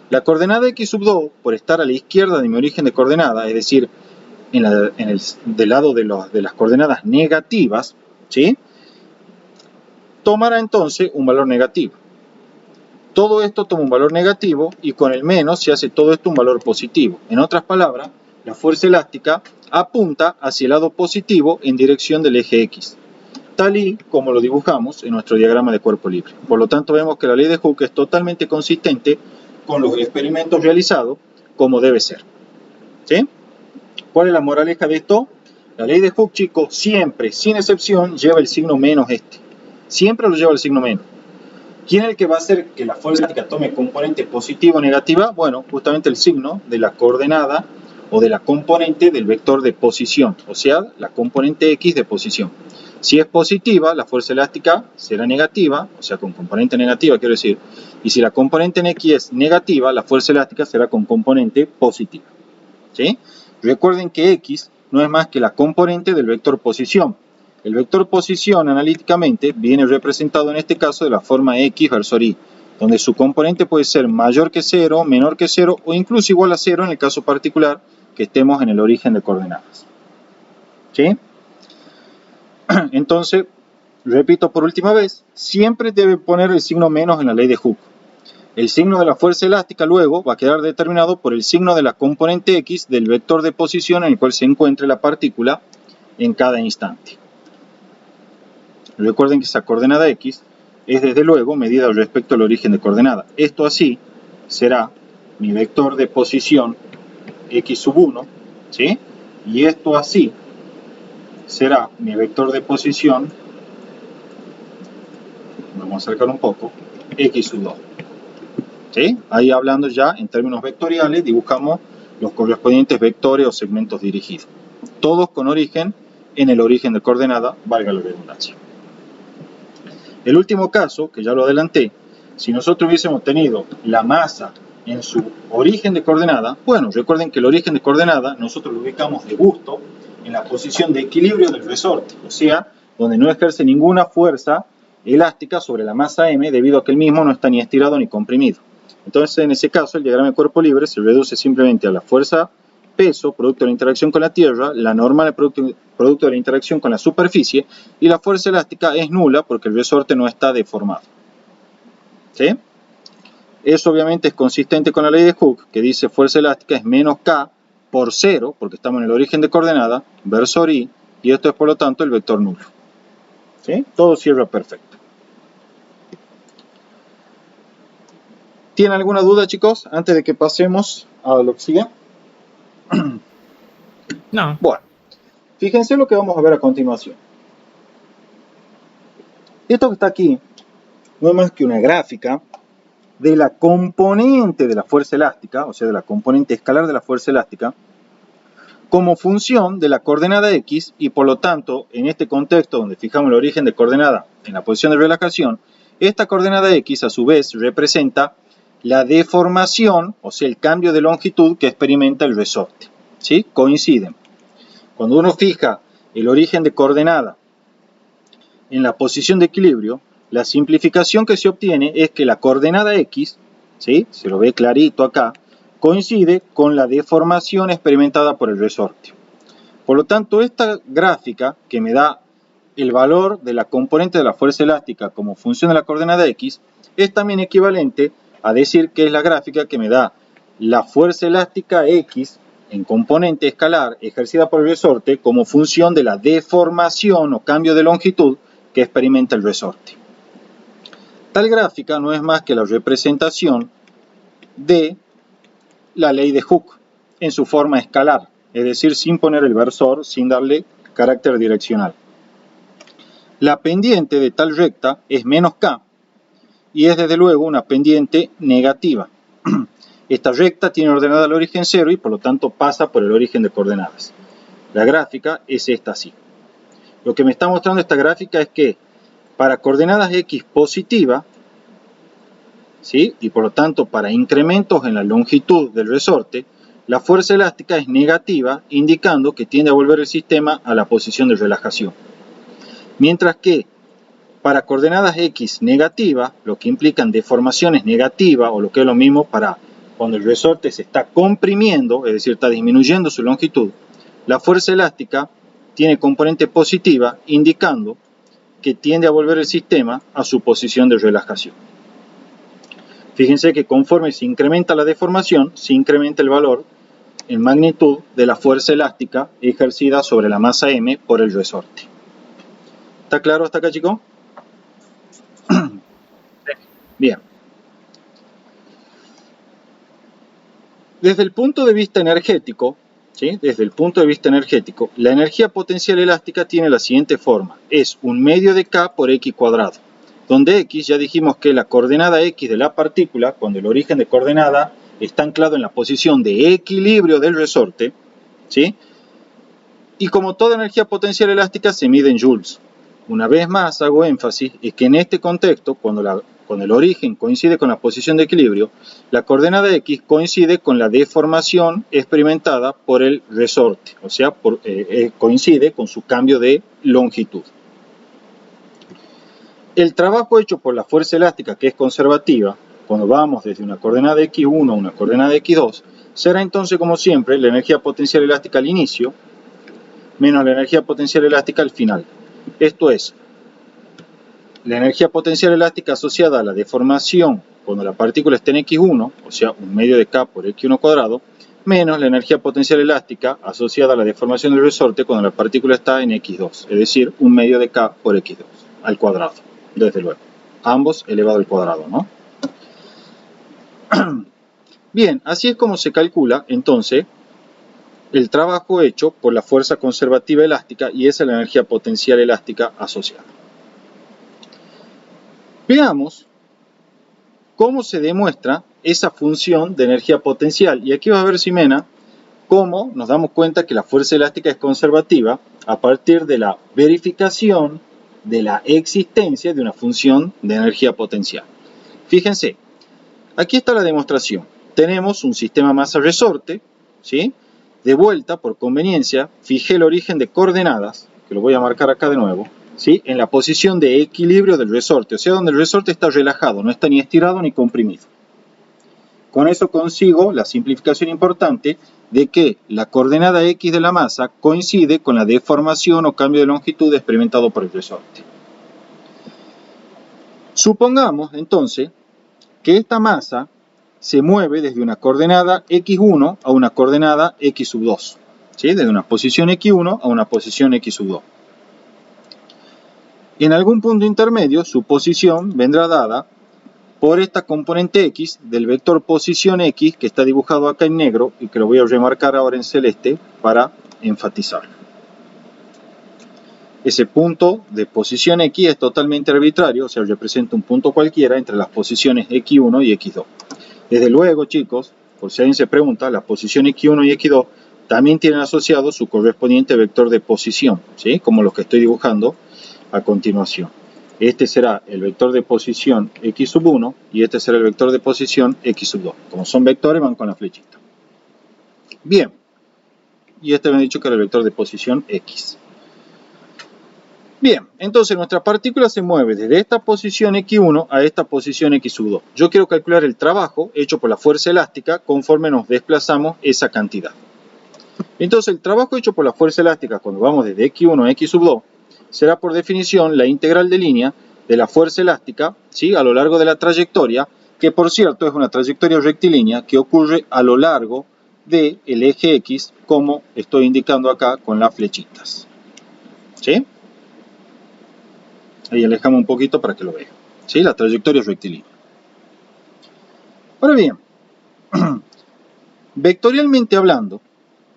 La coordenada x sub 2, por estar a la izquierda de mi origen de coordenada, es decir, del lado de las coordenadas negativas, ¿sí? Tomará entonces un valor negativo. Todo esto toma un valor negativo y con el menos se hace todo esto un valor positivo. En otras palabras, la fuerza elástica apunta hacia el lado positivo en dirección del eje X, tal y como lo dibujamos en nuestro diagrama de cuerpo libre. Por lo tanto, vemos que la ley de Hooke es totalmente consistente con los experimentos realizados como debe ser, ¿sí? ¿Cuál es la moraleja de esto? La ley de Hooke, chicos, siempre, sin excepción, lleva el signo menos este. Siempre lo lleva el signo menos. ¿Quién es el que va a hacer que la fuerza elástica tome componente positiva o negativa? Bueno, justamente el signo de la coordenada o de la componente del vector de posición, o sea, la componente X de posición. Si es positiva, la fuerza elástica será negativa, o sea, con componente negativa, quiero decir. Y si la componente en X es negativa, la fuerza elástica será con componente positiva, ¿sí? Recuerden que X no es más que la componente del vector posición. El vector posición analíticamente viene representado en este caso de la forma X versus Y, donde su componente puede ser mayor que 0, menor que 0 o incluso igual a 0 en el caso particular que estemos en el origen de coordenadas, ¿sí? Entonces, repito por última vez, siempre debe poner el signo menos en la ley de Hooke. El signo de la fuerza elástica luego va a quedar determinado por el signo de la componente X del vector de posición en el cual se encuentre la partícula en cada instante. Recuerden que esa coordenada X es desde luego medida respecto al origen de coordenada. Esto así será mi vector de posición X sub 1, ¿sí? Y esto así será mi vector de posición, vamos a acercar un poco, X sub 2. ¿Sí? Ahí hablando ya en términos vectoriales, dibujamos los correspondientes vectores o segmentos dirigidos. Todos con origen en el origen de coordenada, valga la redundancia. El último caso, que ya lo adelanté, si nosotros hubiésemos tenido la masa en su origen de coordenada, bueno, recuerden que el origen de coordenada nosotros lo ubicamos de gusto en la posición de equilibrio del resorte, o sea, donde no ejerce ninguna fuerza elástica sobre la masa m debido a que el mismo no está ni estirado ni comprimido. Entonces, en ese caso, el diagrama de cuerpo libre se reduce simplemente a la fuerza peso, producto de la interacción con la Tierra, la normal, producto de la interacción con la superficie, y la fuerza elástica es nula porque el resorte no está deformado, ¿sí? Eso obviamente es consistente con la ley de Hooke, que dice fuerza elástica es menos K por 0, porque estamos en el origen de coordenada, versus Y, y esto es por lo tanto el vector nulo, ¿sí? Todo cierra perfecto. ¿Tienen alguna duda, chicos, antes de que pasemos a lo que sigue? No. Bueno, fíjense lo que vamos a ver a continuación. Esto que está aquí no es más que una gráfica de la componente de la fuerza elástica, o sea, de la componente escalar de la fuerza elástica, como función de la coordenada X y por lo tanto, en este contexto donde fijamos el origen de coordenada en la posición de relajación, esta coordenada X a su vez representa la deformación, o sea, el cambio de longitud que experimenta el resorte, ¿sí? Coinciden. Cuando uno fija el origen de coordenada en la posición de equilibrio, la simplificación que se obtiene es que la coordenada X, ¿sí? Se lo ve clarito acá, coincide con la deformación experimentada por el resorte. Por lo tanto, esta gráfica que me da el valor de la componente de la fuerza elástica como función de la coordenada X es también equivalente a decir que es la gráfica que me da la fuerza elástica X en componente escalar ejercida por el resorte como función de la deformación o cambio de longitud que experimenta el resorte. Tal gráfica no es más que la representación de la ley de Hooke en su forma escalar, es decir, sin poner el versor, sin darle carácter direccional. La pendiente de tal recta es menos k y es desde luego una pendiente negativa. Esta recta tiene ordenada al origen 0 y por lo tanto pasa por el origen de coordenadas. La gráfica es esta así. Lo que me está mostrando esta gráfica es que para coordenadas x positiva, ¿sí? Y por lo tanto para incrementos en la longitud del resorte, la fuerza elástica es negativa, indicando que tiende a volver el sistema a la posición de relajación. Mientras que para coordenadas x negativas, lo que implican deformaciones negativas, o lo que es lo mismo para cuando el resorte se está comprimiendo, es decir, está disminuyendo su longitud, la fuerza elástica tiene componente positiva, indicando que tiende a volver el sistema a su posición de relajación. Fíjense que conforme se incrementa la deformación, se incrementa el valor en magnitud de la fuerza elástica ejercida sobre la masa m por el resorte. ¿Está claro hasta acá, chicos? Bien. Desde el punto de vista energético, ¿sí? Desde el punto de vista energético, la energía potencial elástica tiene la siguiente forma. Es un medio de K por X cuadrado, donde X ya dijimos que la coordenada X de la partícula, cuando el origen de coordenada está anclado en la posición de equilibrio del resorte, ¿sí? Y como toda energía potencial elástica se mide en joules. Una vez más hago énfasis en que en este contexto, cuando el origen coincide con la posición de equilibrio, la coordenada X coincide con la deformación experimentada por el resorte, o sea, coincide con su cambio de longitud. El trabajo hecho por la fuerza elástica, que es conservativa, cuando vamos desde una coordenada X1 a una coordenada X2, será entonces, como siempre, la energía potencial elástica al inicio menos la energía potencial elástica al final. Esto es, la energía potencial elástica asociada a la deformación cuando la partícula está en X1, o sea, un medio de K por X1 cuadrado, menos la energía potencial elástica asociada a la deformación del resorte cuando la partícula está en X2, es decir, un medio de K por X2 al cuadrado, desde luego. Ambos elevado al cuadrado, ¿no? Bien, así es como se calcula, entonces, el trabajo hecho por la fuerza conservativa elástica y esa es la energía potencial elástica asociada. Veamos cómo se demuestra esa función de energía potencial. Y aquí va a ver, Ximena, cómo nos damos cuenta que la fuerza elástica es conservativa a partir de la verificación de la existencia de una función de energía potencial. Fíjense, aquí está la demostración. Tenemos un sistema masa-resorte, ¿sí? De vuelta, por conveniencia, fijé el origen de coordenadas, que lo voy a marcar acá de nuevo, ¿sí? En la posición de equilibrio del resorte, o sea, donde el resorte está relajado, no está ni estirado ni comprimido. Con eso consigo la simplificación importante de que la coordenada X de la masa coincide con la deformación o cambio de longitud experimentado por el resorte. Supongamos, entonces, que esta masa se mueve desde una coordenada X1 a una coordenada X sub 2, ¿sí? Desde una posición X1 a una posición X sub 2. En algún punto intermedio, su posición vendrá dada por esta componente X del vector posición X que está dibujado acá en negro y que lo voy a remarcar ahora en celeste para enfatizarlo. Ese punto de posición X es totalmente arbitrario, o sea, representa un punto cualquiera entre las posiciones X1 y X2. Desde luego, chicos, por si alguien se pregunta, las posiciones X1 y X2 también tienen asociado su correspondiente vector de posición, ¿sí? Como los que estoy dibujando a continuación. Este será el vector de posición X sub 1 y este será el vector de posición X sub 2. Como son vectores, van con la flechita. Bien. y este me ha dicho que era el vector de posición X. Bien, entonces nuestra partícula se mueve desde esta posición X1 a esta posición X2. Yo quiero calcular el trabajo hecho por la fuerza elástica conforme nos desplazamos esa cantidad. Entonces el trabajo hecho por la fuerza elástica cuando vamos desde X1 a X2 será por definición la integral de línea de la fuerza elástica, ¿sí?, a lo largo de la trayectoria, que por cierto es una trayectoria rectilínea que ocurre a lo largo del eje X, como estoy indicando acá con las flechitas. ¿Sí? Ahí alejamos un poquito para que lo vean. ¿Sí? La trayectoria es rectilínea. Ahora bien, vectorialmente hablando,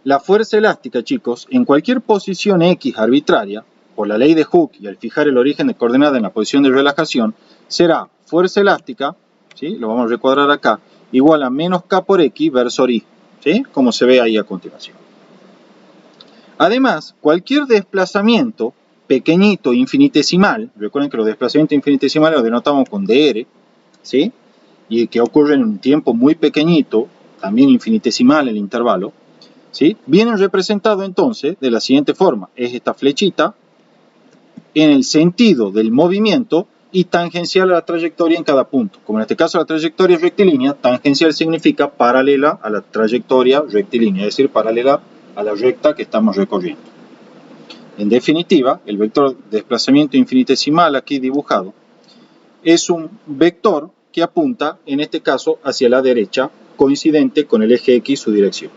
la fuerza elástica, chicos, en cualquier posición X arbitraria, por la ley de Hooke y al fijar el origen de coordenada en la posición de relajación, será fuerza elástica, ¿sí?, lo vamos a recuadrar acá, igual a menos K por X versor Y, ¿sí?, como se ve ahí a continuación. Además, cualquier desplazamiento pequeñito, infinitesimal, recuerden que los desplazamientos infinitesimales los denotamos con dr, ¿sí?, y que ocurren en un tiempo muy pequeñito, también infinitesimal el intervalo, ¿sí?, vienen representados entonces de la siguiente forma. Es esta flechita en el sentido del movimiento y tangencial a la trayectoria en cada punto. Como en este caso la trayectoria es rectilínea, tangencial significa paralela a la trayectoria rectilínea, es decir, paralela a la recta que estamos recorriendo. En definitiva, el vector de desplazamiento infinitesimal aquí dibujado es un vector que apunta, en este caso, hacia la derecha, coincidente con el eje X su dirección.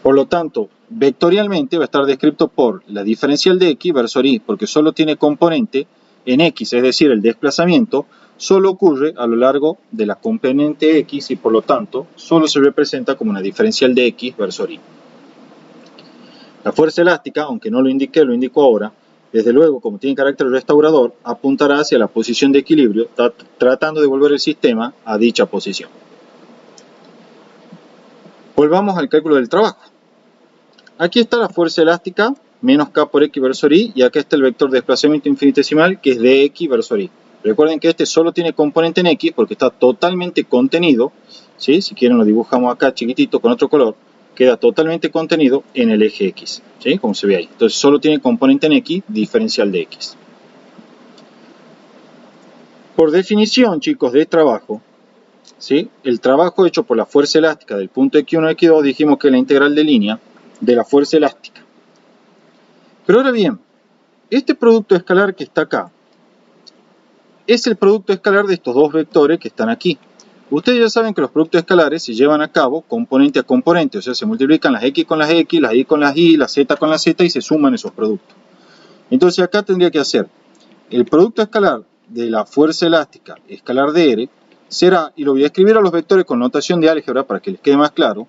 Por lo tanto, vectorialmente va a estar descrito por la diferencial de X versor Y, porque solo tiene componente en X, es decir, el desplazamiento solo ocurre a lo largo de la componente X y por lo tanto solo se representa como una diferencial de X versor Y. La fuerza elástica, aunque no lo indiqué, lo indico ahora, desde luego, como tiene carácter restaurador, apuntará hacia la posición de equilibrio, tratando de volver el sistema a dicha posición. Volvamos al cálculo del trabajo. Aquí está la fuerza elástica, menos K por X versor Y, y acá está el vector de desplazamiento infinitesimal, que es dx versor Y. Recuerden que este solo tiene componente en X porque está totalmente contenido, ¿sí?, si quieren lo dibujamos acá chiquitito con otro color, queda totalmente contenido en el eje X, ¿sí?, como se ve ahí. Entonces solo tiene componente en X, diferencial de X. Por definición, chicos, de trabajo, ¿sí?, el trabajo hecho por la fuerza elástica del punto X1 a X2 dijimos que es la integral de línea de la fuerza elástica. Pero ahora bien, este producto escalar que está acá es el producto escalar de estos dos vectores que están aquí. Ustedes ya saben que los productos escalares se llevan a cabo componente a componente, o sea, se multiplican las X con las X, las Y con las Y, las Z con las Z y se suman esos productos. Entonces acá tendría que hacer el producto escalar de la fuerza elástica escalar dr será, y lo voy a escribir a los vectores con notación de álgebra para que les quede más claro,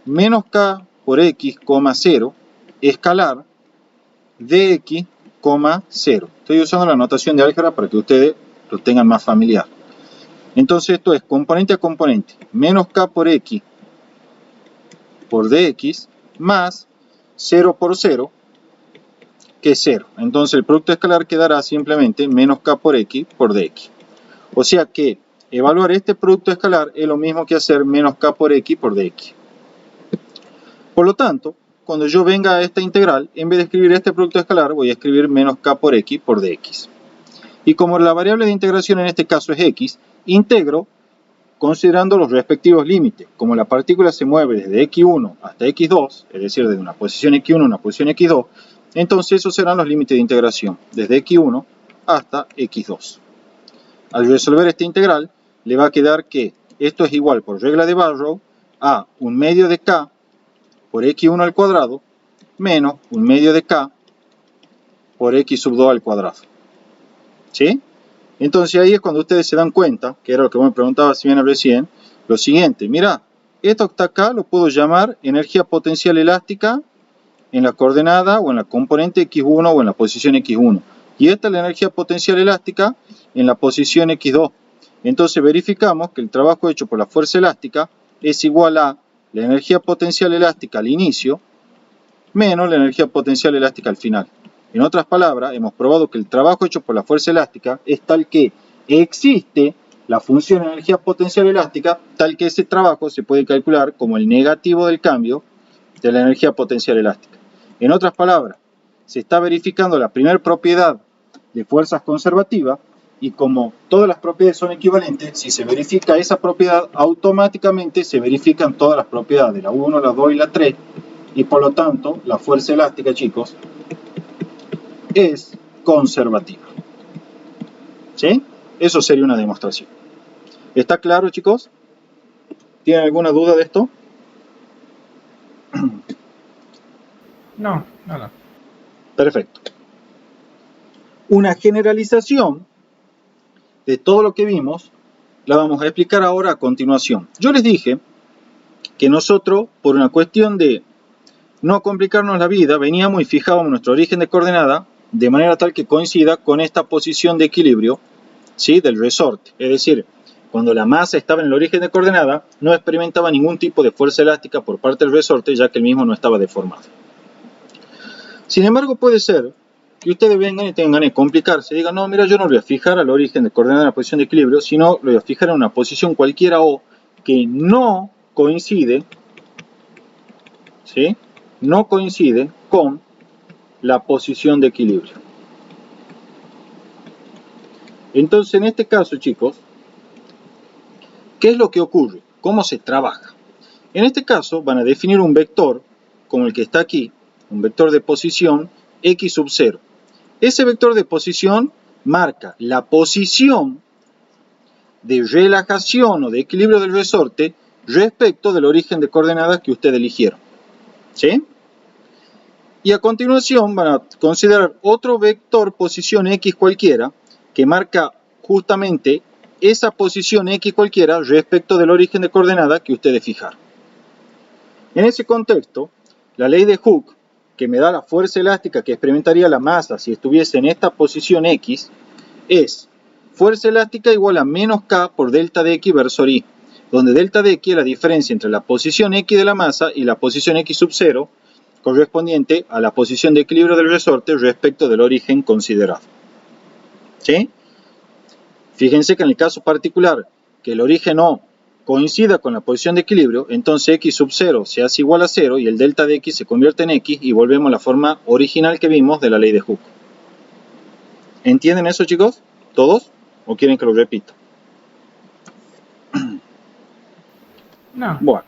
menos K por X, 0, escalar dx, 0. Estoy usando la notación de álgebra para que ustedes lo tengan más familiar. Entonces esto es componente a componente, menos K por X por dx, más 0 por 0, que es 0. Entonces el producto escalar quedará simplemente menos K por X por dx. O sea que evaluar este producto escalar es lo mismo que hacer menos K por X por dx. Por lo tanto, cuando yo venga a esta integral, en vez de escribir este producto escalar, voy a escribir menos K por X por dx. Y como la variable de integración en este caso es X, integro considerando los respectivos límites. Como la partícula se mueve desde X1 hasta X2, es decir, desde una posición X1 a una posición X2, entonces esos serán los límites de integración, desde X1 hasta X2. Al resolver esta integral, le va a quedar que esto es igual por regla de Barrow a 1 medio de K por X1 al cuadrado menos 1 medio de K por X sub 2 al cuadrado. ¿Sí? Entonces ahí es cuando ustedes se dan cuenta, que era lo que me preguntaba si bien recién, lo siguiente, mira, esto que está acá lo puedo llamar energía potencial elástica en la coordenada o en la componente X1 o en la posición X1. Y esta es la energía potencial elástica en la posición X2. Entonces verificamos que el trabajo hecho por la fuerza elástica es igual a la energía potencial elástica al inicio menos la energía potencial elástica al final. En otras palabras, hemos probado que el trabajo hecho por la fuerza elástica es tal que existe la función energía potencial elástica, tal que ese trabajo se puede calcular como el negativo del cambio de la energía potencial elástica. En otras palabras, se está verificando la primera propiedad de fuerzas conservativas y como todas las propiedades son equivalentes, si se verifica esa propiedad, automáticamente se verifican todas las propiedades de la 1, la 2 y la 3 y por lo tanto la fuerza elástica, chicos, es conservativa. ¿Sí? Eso sería una demostración. ¿Está claro, chicos? ¿Tienen alguna duda de esto? No. Perfecto. Una generalización de todo lo que vimos la vamos a explicar ahora a continuación. Yo les dije que nosotros, por una cuestión de no complicarnos la vida, veníamos y fijábamos nuestro origen de coordenada de manera tal que coincida con esta posición de equilibrio, ¿sí?, del resorte. Es decir, cuando la masa estaba en el origen de coordenada, no experimentaba ningún tipo de fuerza elástica por parte del resorte, ya que el mismo no estaba deformado. Sin embargo, puede ser que ustedes vengan y tengan ganas de complicarse. Digan, no, mira, yo no lo voy a fijar al origen de coordenada en la posición de equilibrio, sino lo voy a fijar en una posición cualquiera O que no coincide, ¿sí?, no coincide con la posición de equilibrio. Entonces, en este caso, chicos, ¿qué es lo que ocurre? ¿Cómo se trabaja? En este caso, van a definir un vector, como el que está aquí, un vector de posición x sub 0. Ese vector de posición marca la posición de relajación o de equilibrio del resorte respecto del origen de coordenadas que ustedes eligieron. ¿Sí? Y a continuación van a considerar otro vector posición x cualquiera que marca justamente esa posición x cualquiera respecto del origen de coordenadas que ustedes fijaron. En ese contexto, la ley de Hooke, que me da la fuerza elástica que experimentaría la masa si estuviese en esta posición x, es fuerza elástica igual a menos k por delta de x versus y, donde delta de x es la diferencia entre la posición x de la masa y la posición x sub 0, correspondiente a la posición de equilibrio del resorte respecto del origen considerado. ¿Sí? Fíjense que en el caso particular que el origen O coincida con la posición de equilibrio, entonces x sub 0 se hace igual a 0 y el delta de x se convierte en x y volvemos a la forma original que vimos de la ley de Hooke. ¿Entienden eso, chicos? ¿Todos? ¿O quieren que lo repita? No. Bueno.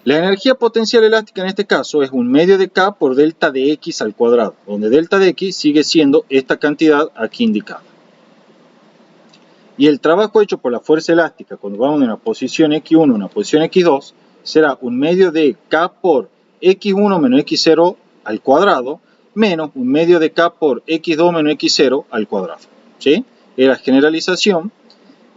La energía potencial elástica en este caso es un medio de K por delta de X al cuadrado, donde delta de X sigue siendo esta cantidad aquí indicada. Y el trabajo hecho por la fuerza elástica cuando vamos de una posición X1 a una posición X2 será un medio de K por X1 menos X0 al cuadrado menos un medio de K por X2 menos X0 al cuadrado. ¿Sí? Es la generalización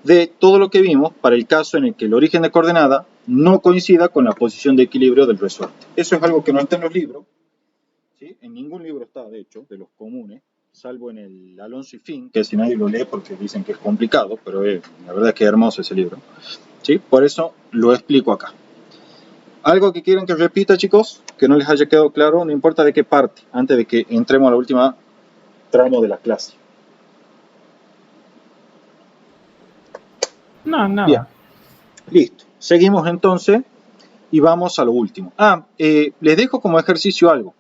de todo lo que vimos para el caso en el que el origen de coordenada no coincida con la posición de equilibrio del resorte. Eso es algo que no está en los libros, ¿sí? En ningún libro está, de hecho, de los comunes, salvo en el Alonso y Finn, que si nadie lo lee porque dicen que es complicado, pero la verdad es que es hermoso ese libro, ¿sí? Por eso lo explico acá. ¿Algo que quieran que repita, chicos? Que no les haya quedado claro, no importa de qué parte, antes de que entremos a la última tramo de la clase. No, nada. Bien. Listo. Seguimos entonces y vamos a lo último. Les dejo como ejercicio algo.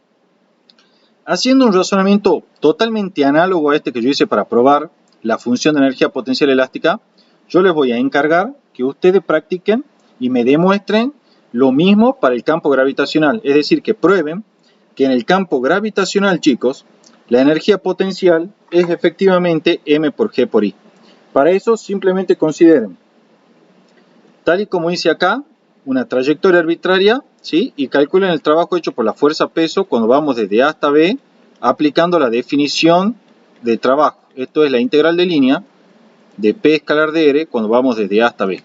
Haciendo un razonamiento totalmente análogo a este que yo hice para probar la función de energía potencial elástica, yo les voy a encargar que ustedes practiquen y me demuestren lo mismo para el campo gravitacional. Es decir, que prueben que en el campo gravitacional, chicos, la energía potencial es efectivamente m por g por i. Para eso simplemente consideren, tal y como hice acá, una trayectoria arbitraria, ¿sí? Y calculen el trabajo hecho por la fuerza-peso cuando vamos desde A hasta B, aplicando la definición de trabajo. Esto es la integral de línea de P escalar de R cuando vamos desde A hasta B.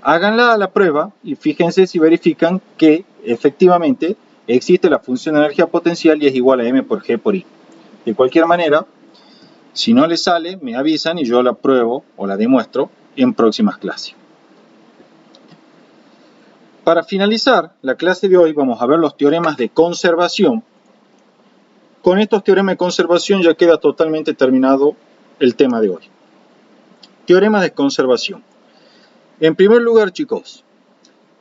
Háganla a la prueba y fíjense si verifican que efectivamente existe la función de energía potencial y es igual a m por g por i. De cualquier manera, si no les sale, me avisan y yo la pruebo o la demuestro en próximas clases. Para finalizar la clase de hoy vamos a ver los teoremas de conservación. Con estos teoremas de conservación ya queda totalmente terminado el tema de hoy. Teoremas de conservación. En primer lugar, chicos,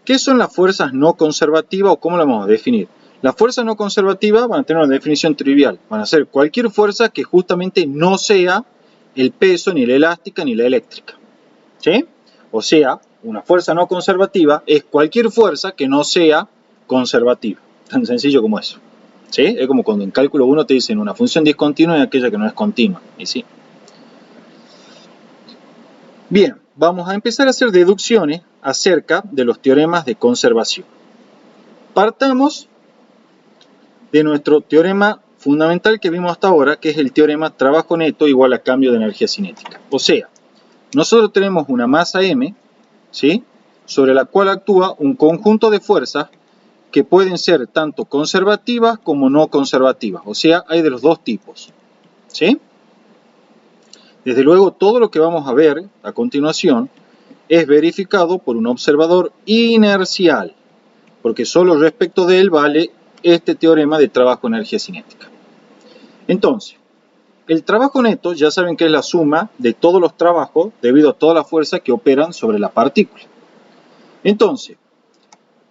¿Qué son las fuerzas no conservativas o cómo las vamos a definir? Las fuerzas no conservativas van a tener una definición trivial. Van a ser cualquier fuerza que justamente no sea el peso, ni la elástica, ni la eléctrica. ¿Sí? O sea, una fuerza no conservativa es cualquier fuerza que no sea conservativa. Tan sencillo como eso. ¿Sí? Es como cuando en cálculo 1 te dicen una función discontinua y aquella que no es continua. ¿Y sí? Bien, vamos a empezar a hacer deducciones acerca de los teoremas de conservación. Partamos de nuestro teorema fundamental que vimos hasta ahora, que es el teorema trabajo neto igual a cambio de energía cinética. O sea, nosotros tenemos una masa M, ¿sí?, sobre la cual actúa un conjunto de fuerzas que pueden ser tanto conservativas como no conservativas. O sea, hay de los dos tipos. ¿Sí? Desde luego, todo lo que vamos a ver a continuación es verificado por un observador inercial, porque solo respecto de él vale este teorema de trabajo-energía cinética. Entonces, el trabajo neto ya saben que es la suma de todos los trabajos debido a todas las fuerzas que operan sobre la partícula. Entonces,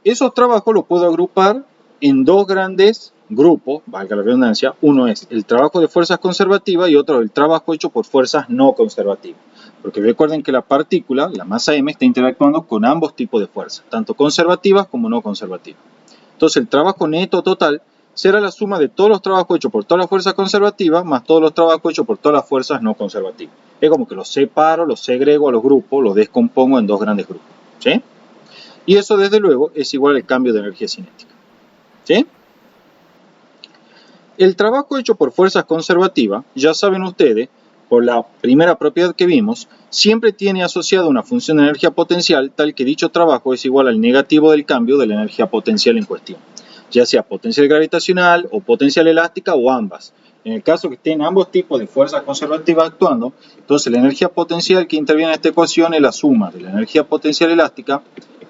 esos trabajos los puedo agrupar en dos grandes grupos, valga la redundancia. Uno es el trabajo de fuerzas conservativas y otro el trabajo hecho por fuerzas no conservativas. Porque recuerden que la partícula, la masa M, está interactuando con ambos tipos de fuerzas, tanto conservativas como no conservativas. Entonces el trabajo neto total será la suma de todos los trabajos hechos por todas las fuerzas conservativas más todos los trabajos hechos por todas las fuerzas no conservativas. Es como que los separo, los segrego a los grupos, los descompongo en dos grandes grupos. ¿Sí? Y eso, desde luego, es igual al cambio de energía cinética. ¿Sí? El trabajo hecho por fuerzas conservativas, ya saben ustedes, por la primera propiedad que vimos, siempre tiene asociada una función de energía potencial tal que dicho trabajo es igual al negativo del cambio de la energía potencial en cuestión, ya sea potencial gravitacional o potencial elástica o ambas. En el caso que estén ambos tipos de fuerzas conservativas actuando, entonces la energía potencial que interviene en esta ecuación es la suma de la energía potencial elástica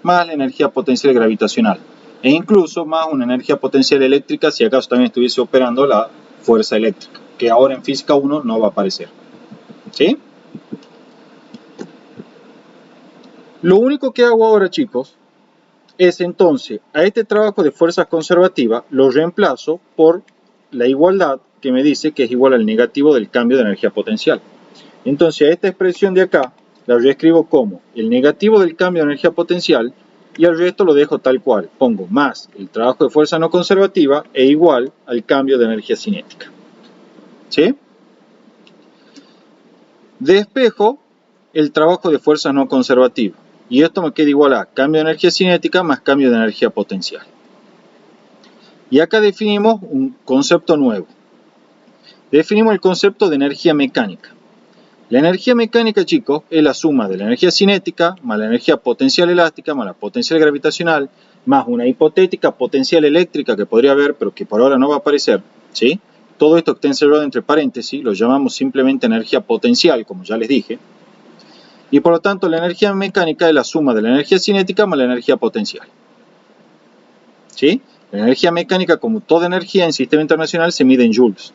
más la energía potencial gravitacional, e incluso más una energía potencial eléctrica si acaso también estuviese operando la fuerza eléctrica, que ahora en física 1 no va a aparecer. ¿Sí? Lo único que hago ahora, chicos, es entonces a este trabajo de fuerzas conservativas lo reemplazo por la igualdad que me dice que es igual al negativo del cambio de energía potencial. Entonces a esta expresión de acá la reescribo como el negativo del cambio de energía potencial y el resto lo dejo tal cual. Pongo más el trabajo de fuerza no conservativa e igual al cambio de energía cinética. ¿Sí? Despejo el trabajo de fuerza no conservativa y esto me queda igual a cambio de energía cinética más cambio de energía potencial. Y acá definimos un concepto nuevo. Definimos el concepto de energía mecánica. La energía mecánica, chicos, es la suma de la energía cinética más la energía potencial elástica más la potencial gravitacional más una hipotética potencial eléctrica que podría haber pero que por ahora no va a aparecer. ¿Sí? Todo esto que está encerrado entre paréntesis lo llamamos simplemente energía potencial, como ya les dije. Y por lo tanto la energía mecánica es la suma de la energía cinética más la energía potencial. ¿Sí? La energía mecánica, como toda energía en sistema internacional, se mide en joules.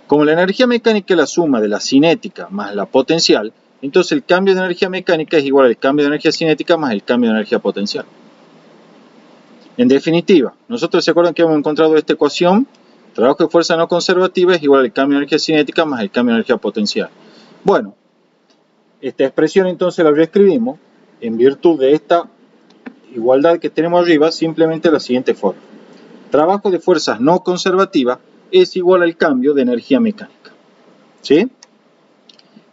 Como la energía mecánica es la suma de la cinética más la potencial, entonces el cambio de energía mecánica es igual al cambio de energía cinética más el cambio de energía potencial. En definitiva, nosotros se acuerdan que hemos encontrado esta ecuación, trabajo de fuerza no conservativa es igual al cambio de energía cinética más el cambio de energía potencial. Bueno, esta expresión entonces la reescribimos en virtud de esta igualdad que tenemos arriba, simplemente de la siguiente forma. Trabajo de fuerzas no conservativas es igual al cambio de energía mecánica. ¿Sí?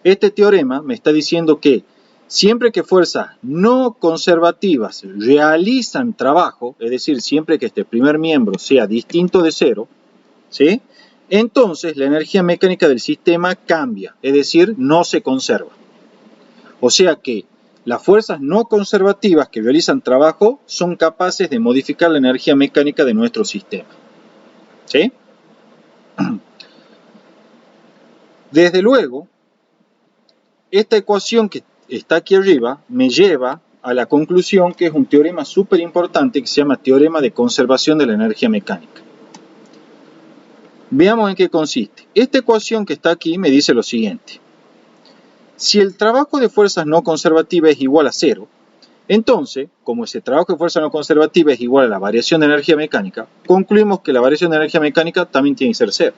Este teorema me está diciendo que siempre que fuerzas no conservativas realizan trabajo, es decir, siempre que este primer miembro sea distinto de cero, ¿sí?, entonces la energía mecánica del sistema cambia, es decir, no se conserva. O sea que las fuerzas no conservativas que realizan trabajo son capaces de modificar la energía mecánica de nuestro sistema. ¿Sí? Desde luego, esta ecuación que está aquí arriba me lleva a la conclusión que es un teorema súper importante que se llama teorema de conservación de la energía mecánica. Veamos en qué consiste. Esta ecuación que está aquí me dice lo siguiente. Si el trabajo de fuerzas no conservativas es igual a cero, Entonces, como ese trabajo de fuerza no conservativa es igual a la variación de energía mecánica, concluimos que la variación de energía mecánica también tiene que ser cero.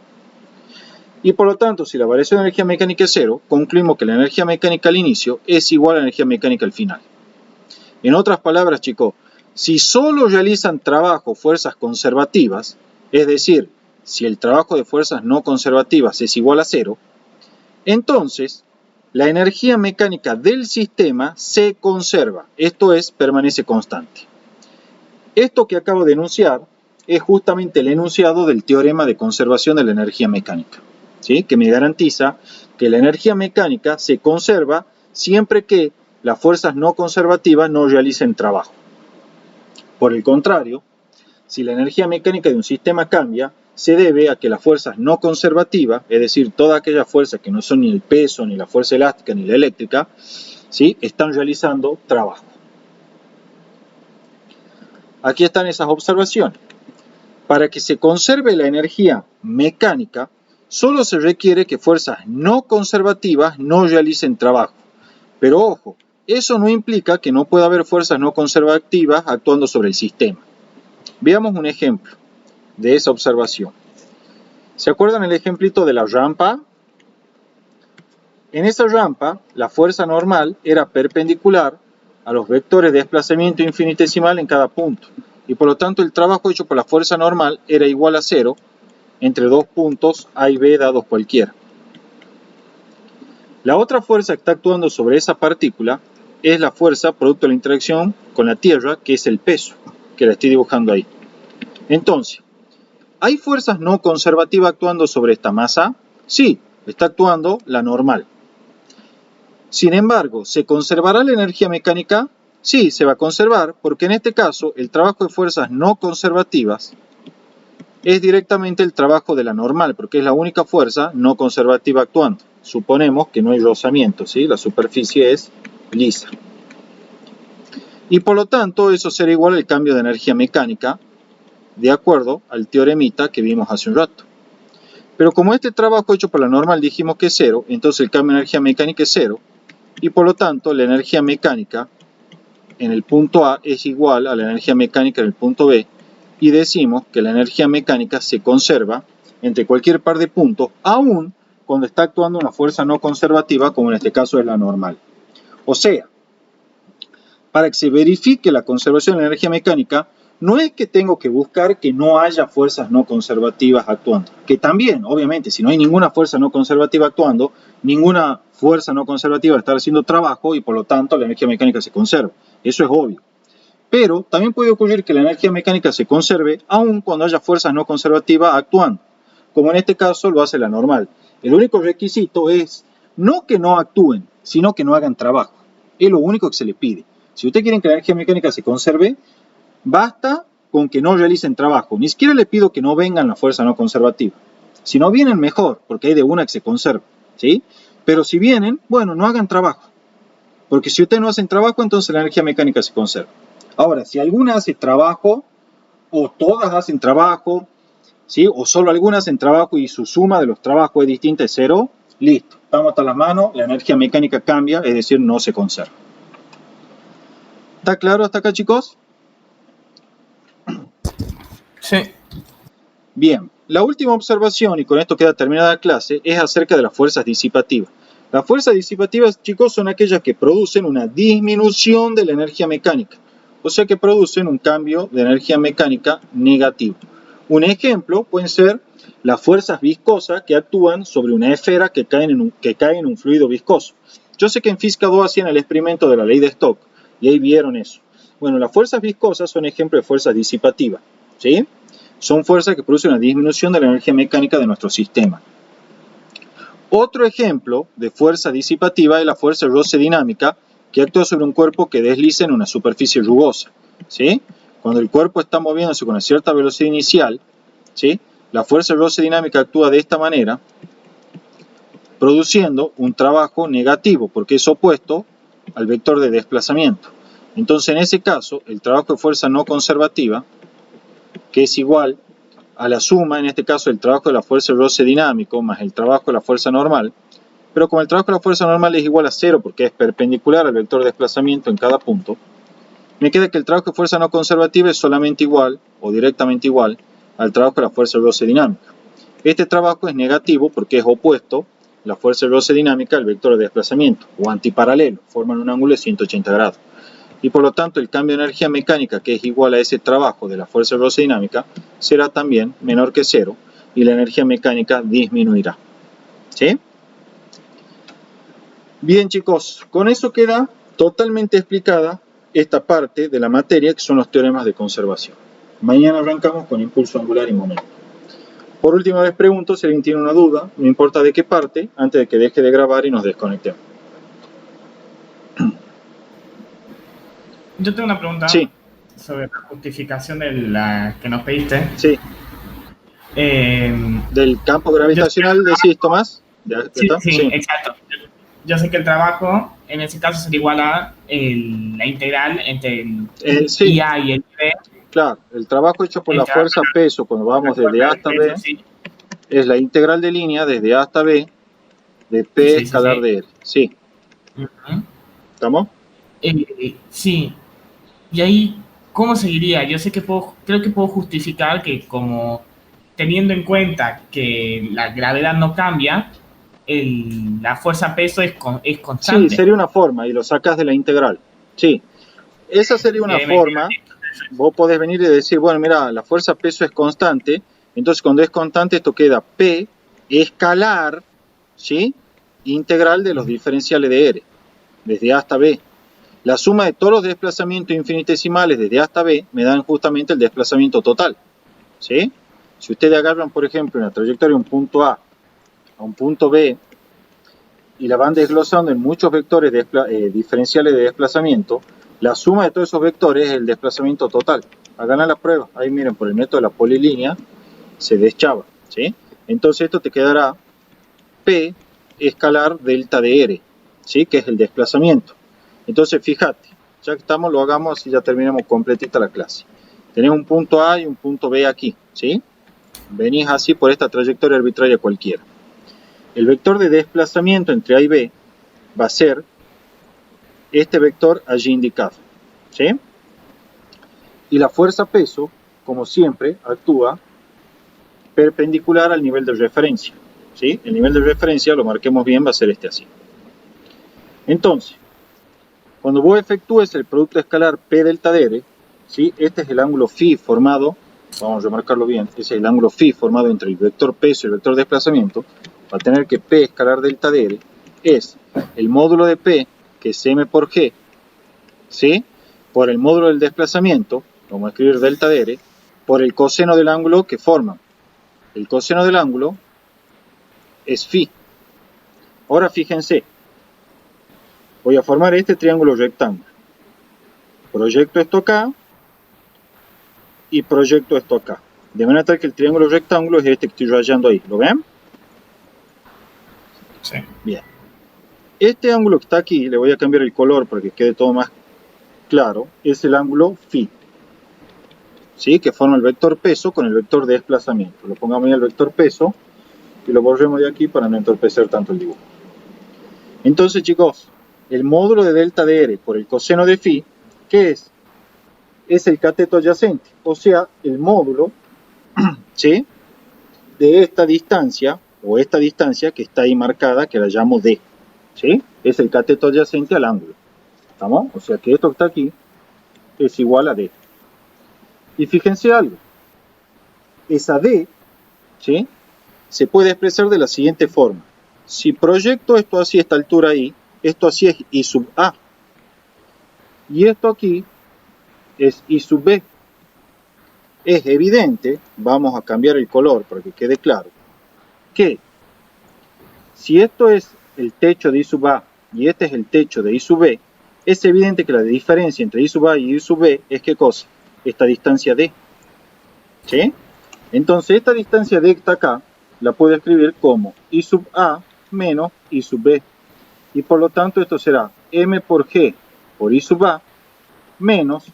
Y por lo tanto, si la variación de energía mecánica es cero, concluimos que la energía mecánica al inicio es igual a la energía mecánica al final. En otras palabras, chicos, si solo realizan trabajo fuerzas conservativas, es decir, si el trabajo de fuerzas no conservativas es igual a cero, entonces la energía mecánica del sistema se conserva, esto es, permanece constante. Esto que acabo de enunciar es justamente el enunciado del teorema de conservación de la energía mecánica, ¿sí? Que me garantiza que la energía mecánica se conserva siempre que las fuerzas no conservativas no realicen trabajo. Por el contrario, si la energía mecánica de un sistema cambia, se debe a que las fuerzas no conservativas, es decir, todas aquellas fuerzas que no son ni el peso, ni la fuerza elástica, ni la eléctrica, ¿sí? Están realizando trabajo. Aquí están esas observaciones. Para que se conserve la energía mecánica, solo se requiere que fuerzas no conservativas no realicen trabajo. Pero ojo, eso no implica que no pueda haber fuerzas no conservativas actuando sobre el sistema. Veamos un ejemplo de esa observación. ¿Se acuerdan el ejemplito de la rampa? En esa rampa, la fuerza normal era perpendicular a los vectores de desplazamiento infinitesimal en cada punto, y por lo tanto el trabajo hecho por la fuerza normal era igual a cero entre dos puntos A y B dados cualquiera. La otra fuerza que está actuando sobre esa partícula es la fuerza producto de la interacción con la Tierra, que es el peso, que la estoy dibujando ahí. Entonces, ¿hay fuerzas no conservativas actuando sobre esta masa? Sí, está actuando la normal. Sin embargo, ¿se conservará la energía mecánica? Sí, se va a conservar, porque en este caso el trabajo de fuerzas no conservativas es directamente el trabajo de la normal, porque es la única fuerza no conservativa actuando. Suponemos que no hay rozamiento, ¿sí? La superficie es lisa. Y por lo tanto, eso será igual al cambio de energía mecánica, de acuerdo al teoremita que vimos hace un rato. Pero como este trabajo hecho por la normal dijimos que es cero, entonces el cambio de energía mecánica es cero, y por lo tanto la energía mecánica en el punto A es igual a la energía mecánica en el punto B, y decimos que la energía mecánica se conserva entre cualquier par de puntos, aun cuando está actuando una fuerza no conservativa, como en este caso es la normal. O sea, para que se verifique la conservación de la energía mecánica, no es que tengo que buscar que no haya fuerzas no conservativas actuando, que también, obviamente, si no hay ninguna fuerza no conservativa actuando, ninguna fuerza no conservativa va a estar haciendo trabajo y por lo tanto la energía mecánica se conserva. Eso es obvio. Pero también puede ocurrir que la energía mecánica se conserve aun cuando haya fuerzas no conservativas actuando, como en este caso lo hace la normal. El único requisito es no que no actúen, sino que no hagan trabajo. Es lo único que se le pide. Si ustedes quieren que la energía mecánica se conserve, basta con que no realicen trabajo. Ni siquiera le pido que no vengan las fuerzas no conservativas. Si no vienen, mejor, porque hay de una que se conserva, ¿sí? Pero si vienen, bueno, no hagan trabajo. Porque si ustedes no hacen trabajo, entonces la energía mecánica se conserva. Ahora, si alguna hace trabajo, o todas hacen trabajo, ¿sí? O solo algunas hacen trabajo y su suma de los trabajos es distinta, es cero, listo. Estamos hasta las manos, la energía mecánica cambia, es decir, no se conserva. ¿Está claro hasta acá, chicos? Sí. Bien, la última observación, y con esto queda terminada la clase, es acerca de las fuerzas disipativas. Las fuerzas disipativas, chicos, son aquellas que producen una disminución de la energía mecánica, o sea que producen un cambio de energía mecánica negativo. Un ejemplo pueden ser las fuerzas viscosas que actúan sobre una esfera que cae en un fluido viscoso. Yo sé que en Física 2 hacían el experimento de la ley de Stokes, y ahí vieron eso. Bueno, las fuerzas viscosas son ejemplos de fuerzas disipativas, ¿sí? Son fuerzas que producen una disminución de la energía mecánica de nuestro sistema. Otro ejemplo de fuerza disipativa es la fuerza de roce dinámica que actúa sobre un cuerpo que desliza en una superficie rugosa, ¿sí? Cuando el cuerpo está moviéndose con una cierta velocidad inicial, ¿sí? La fuerza de roce dinámica actúa de esta manera, produciendo un trabajo negativo porque es opuesto al vector de desplazamiento. Entonces, en ese caso, el trabajo de fuerza no conservativa, que es igual a la suma, en este caso, el trabajo de la fuerza de roce dinámico más el trabajo de la fuerza normal, pero como el trabajo de la fuerza normal es igual a cero porque es perpendicular al vector de desplazamiento en cada punto, me queda que el trabajo de fuerza no conservativa es solamente igual, o directamente igual, al trabajo de la fuerza de roce dinámica. Este trabajo es negativo porque es opuesto la fuerza de roce dinámica al vector de desplazamiento, o antiparalelo, forman un ángulo de 180 grados. Y por lo tanto el cambio de energía mecánica, que es igual a ese trabajo de la fuerza de roce dinámica, será también menor que cero, y la energía mecánica disminuirá. ¿Sí? Bien, chicos, con eso queda totalmente explicada esta parte de la materia, que son los teoremas de conservación. Mañana arrancamos con impulso angular y momento. Por última vez pregunto si alguien tiene una duda, no importa de qué parte, antes de que deje de grabar y nos desconectemos. Yo tengo una pregunta Sí. sobre la justificación de la que nos pediste. Sí. Del campo gravitacional, decís, Tomás. Sí, exacto. Yo sé que el trabajo en ese caso sería igual a la integral entre el sí. IA y el B. Claro, el trabajo hecho por la fuerza peso cuando vamos desde A hasta B es la integral de línea desde A hasta B de P escalar de R. Sí. ¿Estamos? Sí. Y ahí, ¿cómo seguiría? Yo sé que creo que puedo justificar que como teniendo en cuenta que la gravedad no cambia, la fuerza peso es constante. Sí, sería una forma y lo sacas de la integral. Sí, esa sería una forma. Vos podés venir y decir, bueno, mira, la fuerza peso es constante, entonces cuando es constante esto queda P escalar, ¿sí? Integral de los diferenciales de R, desde A hasta B. La suma de todos los desplazamientos infinitesimales desde A hasta B me dan justamente el desplazamiento total, ¿sí? Si ustedes agarran, por ejemplo, una trayectoria de un punto A a un punto B y la van desglosando en muchos vectores diferenciales de desplazamiento, la suma de todos esos vectores es el desplazamiento total. Hagan la prueba. Ahí miren, por el método de la polilínea se deschaba, ¿sí? Entonces esto te quedará P escalar delta de R, ¿sí? Que es el desplazamiento. Entonces fíjate, ya que estamos, lo hagamos así ya terminamos completita la clase. Tenemos un punto A y un punto B aquí, ¿sí? Venís así por esta trayectoria arbitraria cualquiera. El vector de desplazamiento entre A y B va a ser este vector allí indicado, ¿sí? Y la fuerza peso, como siempre, actúa perpendicular al nivel de referencia, ¿sí? El nivel de referencia, lo marquemos bien, va a ser este así. Entonces, cuando vos efectúes el producto escalar P delta de R, ¿sí? Este es el ángulo φ formado, vamos a remarcarlo bien, ese es el ángulo φ formado entre el vector peso y el vector desplazamiento, va a tener que P escalar delta de R es el módulo de P, que es M por G, ¿sí? Por el módulo del desplazamiento, vamos a escribir delta de R, por el coseno del ángulo que forman. El coseno del ángulo es φ. Ahora fíjense, voy a formar este triángulo rectángulo. Proyecto esto acá y proyecto esto acá. De manera tal que el triángulo rectángulo es este que estoy rayando ahí. ¿Lo ven? Sí. Bien. Este ángulo que está aquí, le voy a cambiar el color para que quede todo más claro, es el ángulo φ, ¿sí? Que forma el vector peso con el vector desplazamiento. Lo pongamos ahí el vector peso y lo borremos de aquí para no entorpecer tanto el dibujo. Entonces, chicos, el módulo de delta de R por el coseno de φ, ¿qué es? Es el cateto adyacente, o sea, el módulo, ¿sí? De esta distancia, o esta distancia que está ahí marcada, que la llamo D, ¿sí? Es el cateto adyacente al ángulo. ¿Estamos? O sea que esto que está aquí es igual a D. Y fíjense algo. Esa D, ¿sí? Se puede expresar de la siguiente forma. Si proyecto esto así a esta altura ahí, esto así es I sub A. Y esto aquí es I sub B. Es evidente, vamos a cambiar el color para que quede claro, que si esto es el techo de I sub A y este es el techo de I sub B, es evidente que la diferencia entre I sub A y I sub B es ¿qué cosa? Esta distancia D. ¿Sí? Entonces esta distancia D que está acá, la puedo escribir como I sub A menos I sub B. Y por lo tanto esto será M por G por I sub A menos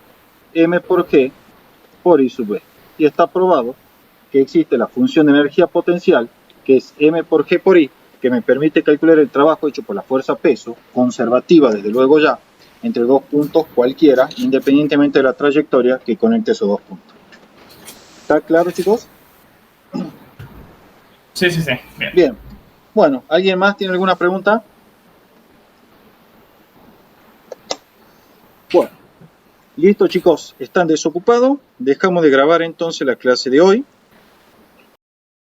M por G por I sub B. Y está probado que existe la función de energía potencial, que es M por G por I, que me permite calcular el trabajo hecho por la fuerza peso, conservativa desde luego ya, entre dos puntos cualquiera, independientemente de la trayectoria que conecte esos dos puntos. ¿Está claro, chicos? Sí, sí, sí. Bien. Bien. Bueno, ¿alguien más tiene alguna pregunta? Bueno, listo, chicos. ¿Están desocupados? Dejamos de grabar entonces la clase de hoy.